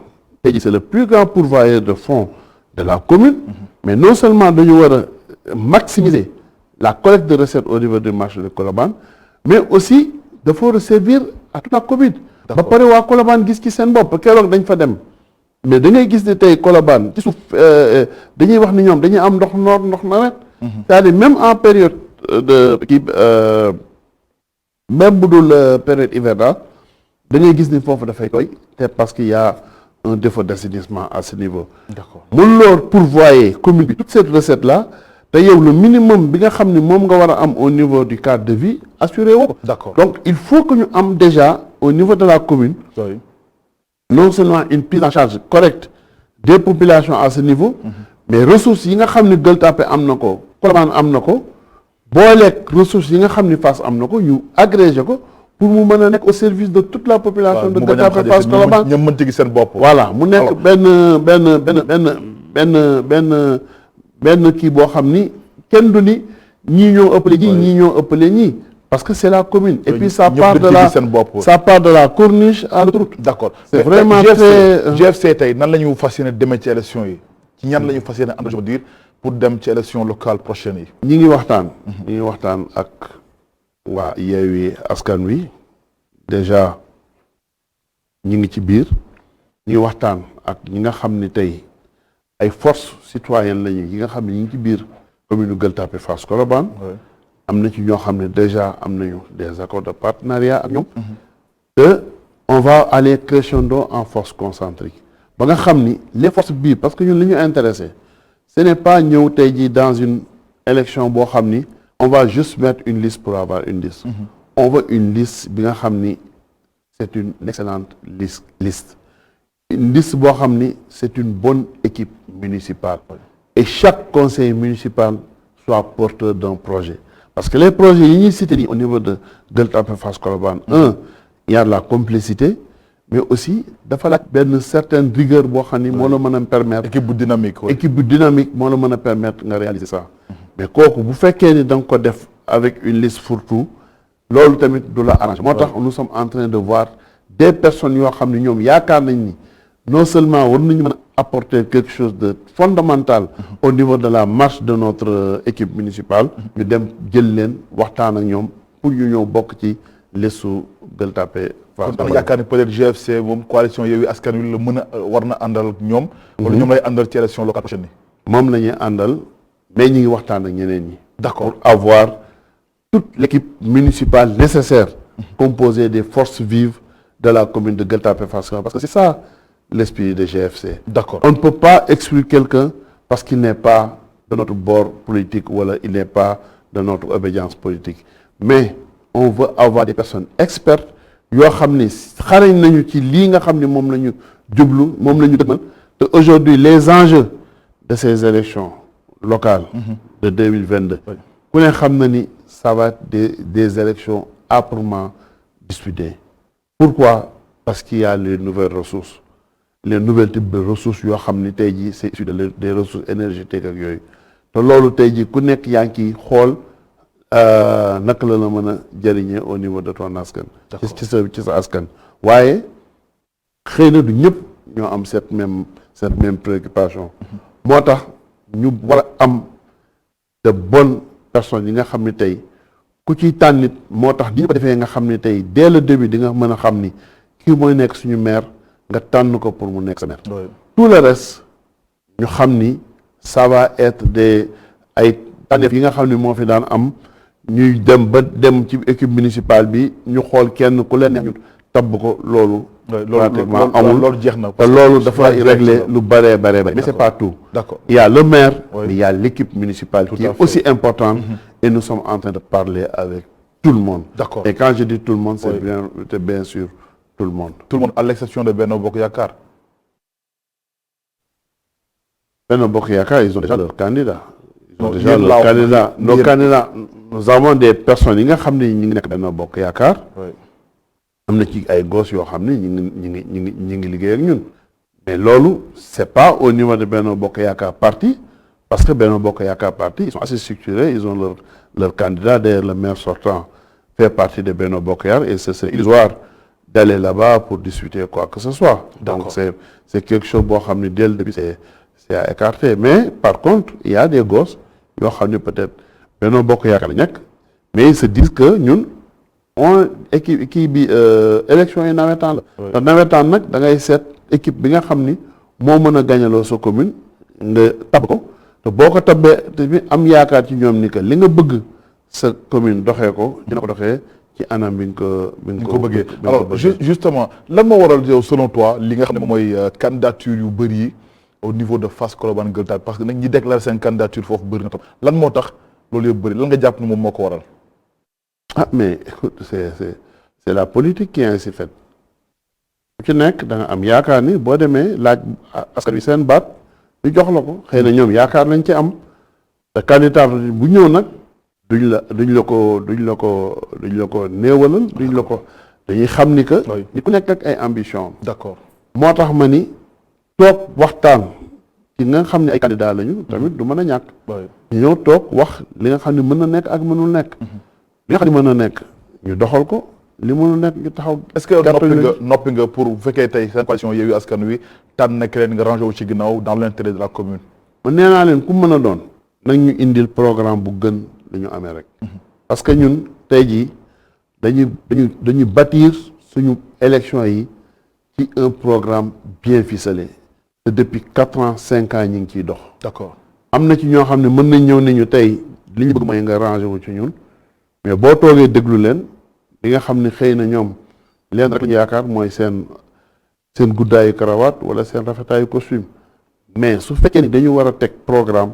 c'est le plus grand pourvoyeur de fonds de la commune. Mais non seulement dañu war a maximiser la collecte de recettes au niveau du marché de Colobane, mais aussi dafa war a servir à toute la commune. Ba pare waa Colobane gis ci seen bopp keroog dañ fa dem. Mais da ngay gis ne tey Colobane ci suuf dañuy wax ni ñoom dañuy am ndox noor ndox nawet. C'est-à-dire même en période de même bu dul période hivernale da ngay gis ni foofu dafay koy te parce qu'il y a un défaut d'assainissement à ce niveau. D'accord. mun loolu pourvoyer commune bi toute cette recette là te yow le minimum bi nga xam ni moom nga war a am au niveau du cadre de vie assuré woo ko. D'accord. Donc il faut que ñu am déjà au niveau de la commune Oui. non seulement une prise en charge correcte des populations à ce niveau, mais ressources yi nga xam ni Gueule Tapée am na ko Colobane am na ko booleeg ressources yi nga xam ni Fass am na ko ñu agrégé ko pour mu mën a nekk au service de toute la population de Gueule Tapée Fass Colobane. ñoom mën ci gis seen bopp. Voilà mu nekk benn kii boo xam ni kenn du ni ñii ñoo ëppale ñii ñoo ëppale ñii parce que c'est la commune et puis ça part de la corniche à l'autoroute. D'accord. C'est vraiment très GFC tey nan la ñu fas yéene demee ci élection yi ci ñan la ñu fas yéene ànd je veux dire pour dem ci élection locale prochaine yi. ñi ngi waxtaan ak waa Yewwi Askan Wi déjà ñi ngi ci biir ñi ngi waxtaan ak ñi nga xam ni tey ay forces citoyennes lañu yi nga xam ne ñi ngi ci biir commune Gueule Tapée Fass Colobane. am na ci ñoo xam ne déjà am nañu des accords de partenariat ak ñoom. te on va aller crescendo en force concentrique ba nga xam ni les forces bii parce que ñun li ñu intéressé ce n'est pas ñëw tey jii dans une élection boo xam ni on va juste mettre une liste pour avoir une liste. On veut une liste bi nga xam ni c'est une excellente liste. Une liste boo xam ni c'est une bonne équipe municipale. Et chaque conseil municipal soit porteur d'un projet. Parce que les projets yi ñuy cité au niveau de Gueule Tapée Fass Colobane, il y a de la complicité, mais aussi dafa laaj benn certaine rigueur boo xam ni moo la mën a permettre. équipe bu dynamique. équipe bu dynamique moo la mën a permettre nga réaliser ça. Mais kooku bu fekkee ni da nga ko def avec une liste fourre-tout loolu tamit du la arrange. moo tax nous sommes en train de voir des personnes yoo xam ne ñoom yaakaar nañ ni non seulement war nañu mën a apporter quelque chose de fondamental au niveau de la marche de notre équipe municipale. ñu dem jël leen waxtaan ak ñoom pour ñu ñëw bokk ci listu Gueule Tapée Fass. kon yaakaar ni peut-être GFC moom coalition Yewwi Askan Wi la mën a war na àndal ak ñoom. wala ñoom lay àndal ci élection locale prochaine yi. moom la ñuy àndal mais ñi ngi waxtaan ak ñeneen ñi. D'accord. Pour avoir toute l'équipe municipale nécessaire composée des forces vives de la commune de Gueule Tapée Fass Colobane parce que c'est ça l'esprit de GFC. D'accord. On ne peut pas exclure quelqu'un parce qu'il n'est pas de notre bord politique ou il n'est pas de notre obédience politique. Mais on veut avoir des personnes expertes yoo xam ni xarañ nañu ci lii nga xam ni moom la ñu jublu moom la ñu dëgmal te aujourd'hui les enjeux de ces élections locales de 2022 ku ne xam na ni ça va être des élections âprement disputées. Pourquoi? Parce qu'il y a les nouvelles ressources. Les nouvelles types de ressources yoo xam ni tey jii c'est issu des ressources énergétiques ak yooyu te loolu tey jii ku nekk yaa ngi ciy xool naka la mën a jëriñee au niveau de ton askan. ci sa askan. waaye xëy na du ñëpp ñoo am cette même préoccupation. moo tax ñu war a am de bonnes personnes yi nga xam ni tey ku ciy tànnit moo tax di ko defee nga xam ni tey dès le début di nga mën a xam ni kii mooy nekk suñu maire nga tànn ko pour mu nekk sa maire. Tout le reste ñu xam ni ça va être ay tànneef yi nga xam ni moo fi daan am ñuy dem ci équipe municipale bi ñu xool kenn ku leen neex ñu tabb ko loolu. pratiquement amul loolu jeex na. te loolu dafa régler lu bare mais c'est pas tout. D'accord. Il y a le maire, mais il y a l'équipe municipale Tout qui à est fait. aussi importante et nous sommes en train de parler avec tout le monde. D'accord. Et quand je dis tout le monde, Oui. c'est bien sûr tout le monde. Tout le monde, à l'exception de Benno Bokk Yakaar. Benno Bokk Yakaar, ils ont déjà leur candidat. Ils ont Non, déjà yéen leur laaw- candidat. Nos yéen- candidats, nous avons des personnes yi nga xam ne ñi ngi nekk Benno Bokk Yakaar. Oui. am na ci ay gosses yoo xam ne ñi ngi liggéey ak ñun. mais loolu c'est pas au niveau de Benno Bokk Yakaar parti parce que Benno Bokk Yakaar parti ils sont assez structurés, ils ont leur candidat. D'ailleurs le maire sortant fait partie de Benno Bokk Yakaar et ce serait illusoire d'aller là-bas pour discuter quoi que ce soit. D'accord. Donc c'est quelque chose boo xam ne dès le début c'est à écarter. Mais par contre il y a des gosses yoo xam ne peut-être Benno Bokk Yakaar la nekk mais ils se disent que ñun kii bi élection yi nawetaan la. Oui. te nawetaan nag da ngay seet équipe bi nga xam ni moo mën a gañaloo sa commune nga tab ko te boo ko tabbee te bi am yaakaar ci ñoom ni que li nga bëgg sa commune doxee ko dina ko doxee ci anam bi nga ko bëggee alors justement lan moo waral yow selon toi li nga xam ne mooy candidature yu bëri yi au niveau de Fass Colobane Gueule Tapée parce que nag ñi déclaré seen candidature foofu bëri na tam lan moo tax loolu yëpp bëri lan nga jàpp ni moom moo ko waral. ah mais écoute c'est la politique qui est ainsi faite ku ci nekk da nga am yaakaar ni boo demee laaj askan wi seen baat ñu jox la ko xëy na ñoom yaakaar lañ ci am te candidat bu ñëw nag duñ la ko néewalal duñ la ko dañuy xam ni que Oui. ni ku nekk ak ay ambition d'accord. moo tax ma ni toog waxtaan ci nga xam ne ay candidat lañu tamit du mën a ñàkk oui. ñu ñëw toog wax li nga xam ne mën na nekk ak mënul nekk li nga xam ne mën na nekk ñu doxal ko li mënul nekk ñu taxaw. est-ce que noppi nga pour bu fekkee tey seen coalition Yewwi Askan Wi tànn na keneen nga rangé wu ci ginnaaw dans l'intérêt de la commune. man nee naa leen ku mën a doon nag ñu indil programme bu gën li ñu amee rek. parce que ñun tey jii dañuy bâtir suñu élection yi ci un programme bien ficelé. te depuis 4 ans 5 ans ñu ngi ciy dox. d'accord. am na ci ñoo xam ne mën nañ ñëw ne ñu tey li ñu bëgg mooy nga rangé wu ci ñun mais boo toogee déglu leen li nga xam ne xëy na ñoom leen rek yaakaar mooy seen guddaayu karawaat wala seen rafetaayu costume mais su fekkee ni dañu war a teg programme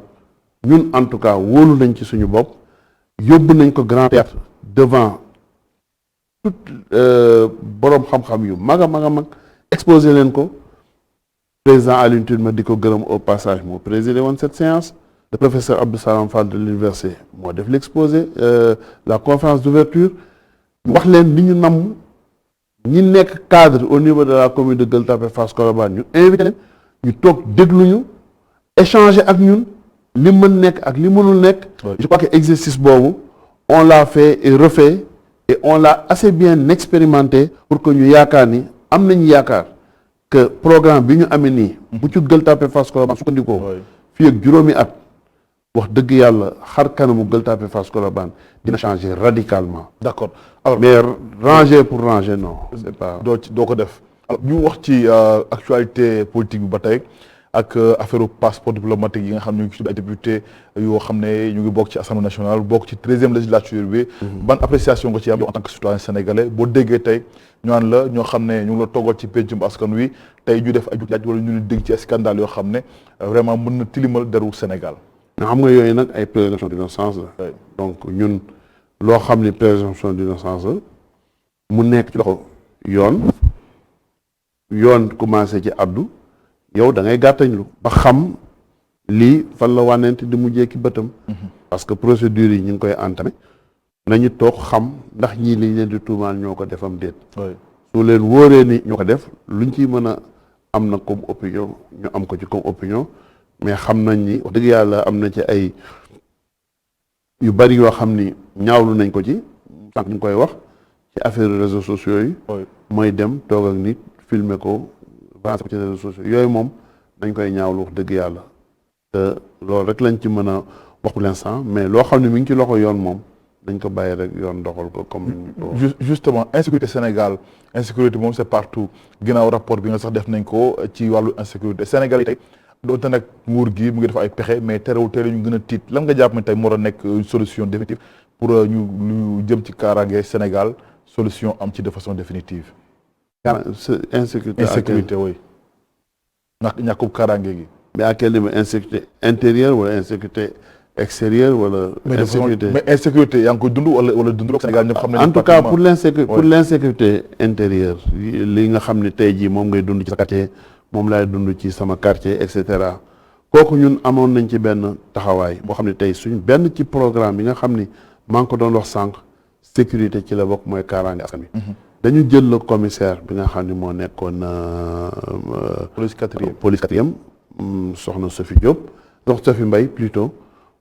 ñun en tout cas wóolu nañ ci suñu bopp yóbbu nañ ko grand théâtre devant tout boroom xam-xam yu mag a mag exposé leen ko président Alioune Tine ma di ko gërëm au passage moo présidé woon cette séance. Le professeur Abdou Salam Fall de l'université moo def l'exposé la conférence d'ouverture wax leen li ñu namm ñi nekk cadre au niveau de la commune de Gueule Tapée Fass Colobane ñu invité leen ñu toog déglu ñu échanger ak ñun li mën nekk ak li mënul nekk. Je crois que exercice boobu on l'a fait et refait et on l'a assez bien expérimenté pour que ñu yaakaar ni am nañu yaakaar que programme bi ñu amee nii. bu ci Gueule Tapée Fass Colobane sukkandikoo. fii ak juróomi at. wax dëgg yàlla xar kanamu Gueule Tapée Fass Colobane dina changer radicalement. d'accord alors mais ranger pour ranger non. c'est pas doo ko def. alors ñu wax ci actualité politique bi ba tey ak affaire passeport diplomatique yi nga xam ne ñu ngi ci ay député yoo xam ne ñu ngi bokk ci assemblée nationale bokk ci 13e législature bi. ban appréciation nga ci am en tant que citoyen sénégalais boo déggee tey ñu naan la ñoo xam ne ñu ngi la toggal ci pencum askan wi tey ñu def ay jaaj wala ñu dégg ci scandale yoo xam ne vraiment mën na tilimal deru Sénégal. nga xam nga yooyu nag ay présomption d'innocence la. donc ñun loo xam ni présomption d'innocence la mu nekk ci loxo yoon commencé ci addu yow da ngay gàttañlu ba xam lii fan la wànnent di mujjee ki bëtam. parce que procédure yi ñu ngi koy entamé nañu toog xam ndax ñii liñ leen di tuumaal ñoo ko defam déet. su leen wóoree ni ñoo ko def luñ ciy mën a am na comme opinion ñu am ko ci comme opinion. mais xam nañ ni wax dëgg yàlla am na ci ay yu bari yoo xam ni ñaawlu nañ ko ci sànq ñu ngi koy wax ci affaire réseaux sociaux yi. mooy dem toog ak nit filmer ko avancé ko ci réseaux sociaux yooyu moom dañ koy ñaawlu wax dëgg yàlla te loolu rek lañ ci mën a wax pour l'instant mais loo xam ne mi ngi ci loxo yoon moom dañ ko bàyyi rek yoon doxal ko comme. justement insécurité Sénégal insécurité moom c'est partout ginnaaw rapport bi nga sax def nañ ko ci wàllu insécurité Sénégal yi tey doonte nag nguur gi mu ngi def ay pexe mais terewul tey ñu gën a tiit lan nga jàpp ne tey moo war a nekk une solution définitive pour ñu lu jëm ci kaaraange Sénégal solution am ci de façon définitive. insécurité oui ñàkkub kaaraange gi. mais à quel niveau insécurité intérieure wala insécurité extérieure wala. mais insécurité yaa ngi koy dund wala dund ak Sénégal ñëpp xam nañu. en tout cas pour l'insécurité intérieure li nga xam ne tey jii moom ngay dund ci sa quartier moom laay dund ci sama quartier et cetera kooku ñun amoon nañ ci benn taxawaay boo xam ne tey suñ benn ci programme bi nga xam ni maa ngi ko doon wax sànq sécurité ci la bokk mooy kaaraange askan wi. dañu jël le commissaire bi nga xam ne moo nekkoon police quatrième soxna Sophie Diop Sophie Mbaye plutôt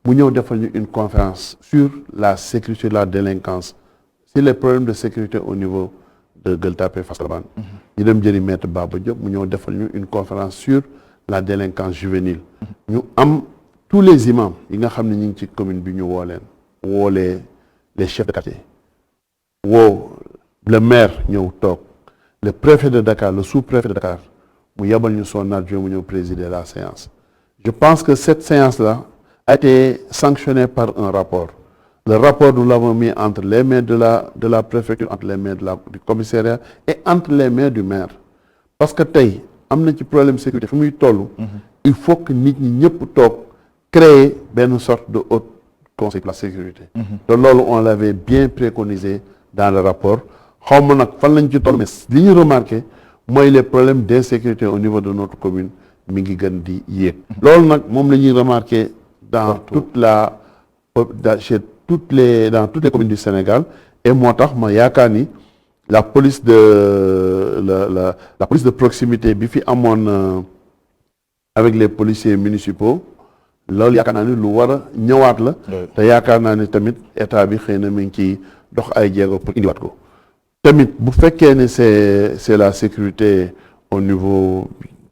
mu ñëw defal ñu une conférence sur la sécurité, sur la délinquance, sur les problèmes de sécurité au niveau de Gueule Tapée Fass Colobane. ñu dem jëri maître Baba Diop mu ñëw defal ñu une conférence sur la délinquance juvénile. ñu am tous les imams yi nga xam ne ñu ngi ci commune bi ñu woo leen woo les chefs de quartier woo le maire ñëw toog le préfet de Dakar le sous-préfet de Dakar mu yebal ñu son adjoint mu ñëw présider la séance. Je pense que cette séance-là a été sanctionnée par un rapport. Le rapport, nous l'avons mis entre les mains de la préfecture, entre les mains du commissariat et entre les mains du maire. Parce que tey am na ci problème de sécurité fu muy toll. Il faut que nit ñi ñëpp toog créer benn sorte de haut conseil pour la sécurité. te loolu on l'avait bien préconisé dans le rapport. xaw ma nag fan lañ ci toll mais li ñu remarqué mooy les problèmes d'insécurité au niveau de notre commune mi ngi gën di yéeg. loolu nag moom la ñuy remarqué dans toutes les communes du Sénégal et moo tax ma yaakaar ni la police de la police de proximité bi fi amoon avec les policiers municipaux loolu yaakaar naa ni lu war a ñëwaat la. te yaakaar naa ni tamit état bi xëy na mi ngi ciy dox ay jéego pour indiwaat ko. tamit bu fekkee ne c'est la sécurité au niveau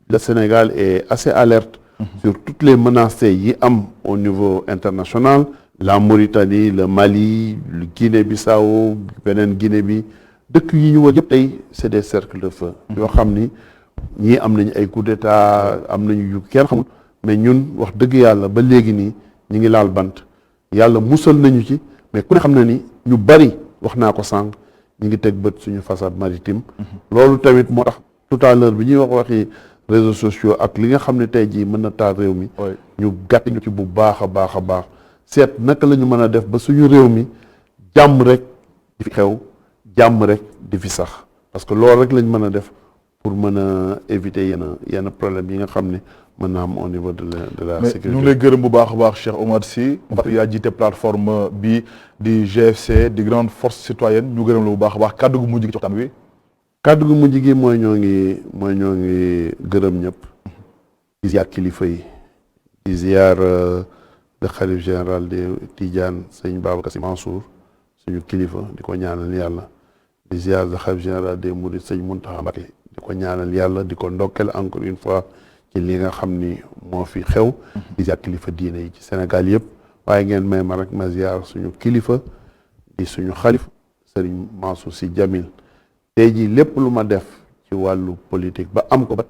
le Sénégal est assez alerte sur toutes les menaces yi am au niveau international. La Mauritanie, le Mali, le Guinée-Bissau, beneen Guinée bi dëkk yi ñu wër yëpp tey c'est des cercles de feu yoo xam ni ñii am nañu ay coup d'état am nañu yu kenn xamul mais ñun wax dëgg yàlla ba léegi nii ñu ngi laal bant yàlla musal nañu ci mais ku ne xam na ni ñu bari wax naa ko sànq ñu ngi teg bët suñu façade maritime. loolu tamit moo tax tout à l'heure bi ñuy waxi réseaux sociaux ak li nga xam ne tey jii mën na taal réew mi. ñu gàtt ñu ci bu baax a baax a baax. seet naka la ñu mën a def ba suñu réew mi jàmm rek di fi xew jàmm rek di fi sax parce que loolu rek lañ mën a def pour mën a éviter yenn problème yi nga xam ne mën na am au niveau de la sécurité. ñu ngi lay gërëm bu baax a baax Cheikh Oumar Sy yaa jiite plateforme bi di GFC di grande force citoyenne ñu gërëm la bu baax a baax kàddu gu mujj gi ci waxtaan wi. kàddu gu mujj gi mooy ñoo ngi gërëm ñëpp di ziar kilifa yi di ziar le khalife général de Tidiane sëñ Babacar Sy Mansour suñu kilifa di ko ñaanal yàlla di ziar le khalife général des Mourides sëñ Mountakha Mbacké di ko ñaanal yàlla di ko ndokkel encore une fois ci li nga xam ni moo fi xew di ziar kilifa diine yi ci Sénégal yëpp waaye ngeen may ma rek ma ziar suñu kilifa di suñu xalif sëriñ Mansour Sy Djamil tey jii lépp lu ma def ci wàllu politique ba am ko ba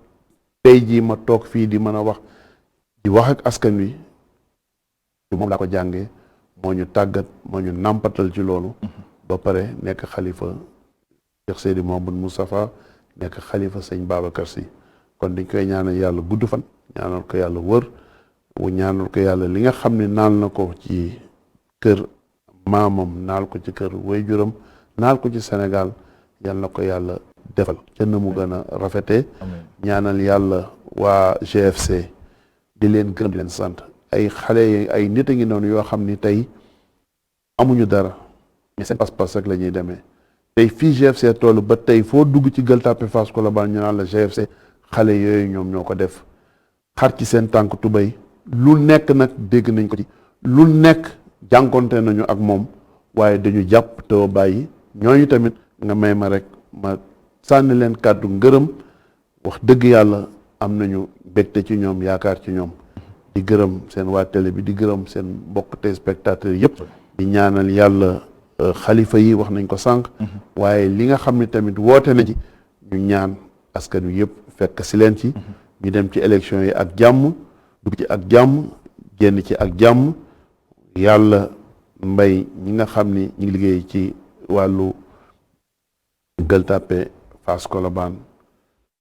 tey jii ma toog fii di mën a wax di wax ak askan wi moom laa ko jàngee moo ñu tàggat moo ñu nàmpatal ci loolu ba pare nekk xalifa Cheikh Seydi Mouhamadou Moustapha nekk xalifa sëñ Babacar Sy kon dañ koy ñaanal yàlla gudd fan ñaanal ko yàlla wër ñaanal ko yàlla li nga xam ne naal na ko ci kër maamam naal ko ci kër waajuram naal ko ci Sénégal yal na ko yàlla defal ca na mu gën a rafetee ñaanal yàlla waa GFC di leen gërëm di leen sant ay xale ay nit a ngi noonu yoo xam ni tey amuñu dara mais seen pas-pas rek la ñuy demee tey fii GFC toll ba tey foo dugg ci Gueule Tapée Fass Colobane ñu naan la GFC xale yooyu ñoom ñoo ko def xar ci seen tànk tubéy lu nekk nag dégg nañ ko ci lu nekk jànkonte nañu ak moom waaye dañu jàpp te bàyyi ñooñu tamit nga may ma rek ma sànni leen kàddu ngërëm wax dëgg yàlla am nañu mbégte ci ñoom yaakaar ci ñoom di gërëm seen waa télé bi di gërëm seen mbokk téléspectateurs yëpp di ñaanal yàlla xalifa yi wax nañ ko sànq waaye li nga xam ne tamit woote na ci ñu ñaan askan wi yëpp fekk si leen ci ñu dem ci élection yi ak jàmm dugg ci ak jàmm génn ci ak jàmm yàlla mbay ñi nga xam ni ñu ngi liggéey ci wàllu Gueule Tapée Fass Colobane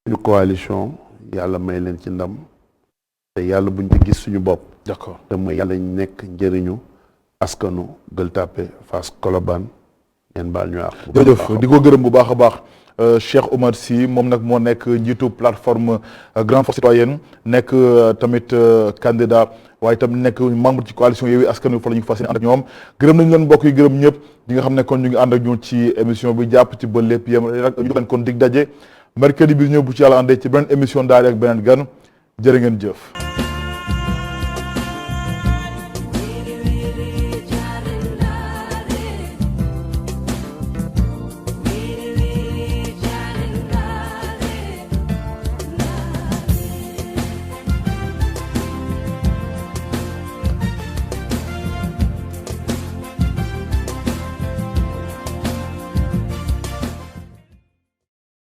suñu coalition yàlla may leen ci ndam te yàlla buñ ci gis suñu bopp. d'accord te mooy yàlla ñu nekk njëriñu askanu Gueule Tapée Fass Colobane ngeen baal ñu àq. jërëjëf di ko gërëm bu baax a baax Cheikh Omar Sy moom nag moo nekk njiitu plateforme Grande Force Citoyenne nekk tamit candidat waaye tam nekk membre ci coalition Yewwi Askan Wi fa la ñu fas yéene ànd ak ñoom gërëm nañu leen mbokk yi gërëm ñëpp ñi nga xam ne kon ñu ngi ànd ak ñun ci émission bi jàpp ci ba lépp yem rek ñu leen kon dig daje mercredi bi ñëw bu ci yàlla àndee ci beneen émission daal ak beneen gan jërë ngeen jëf.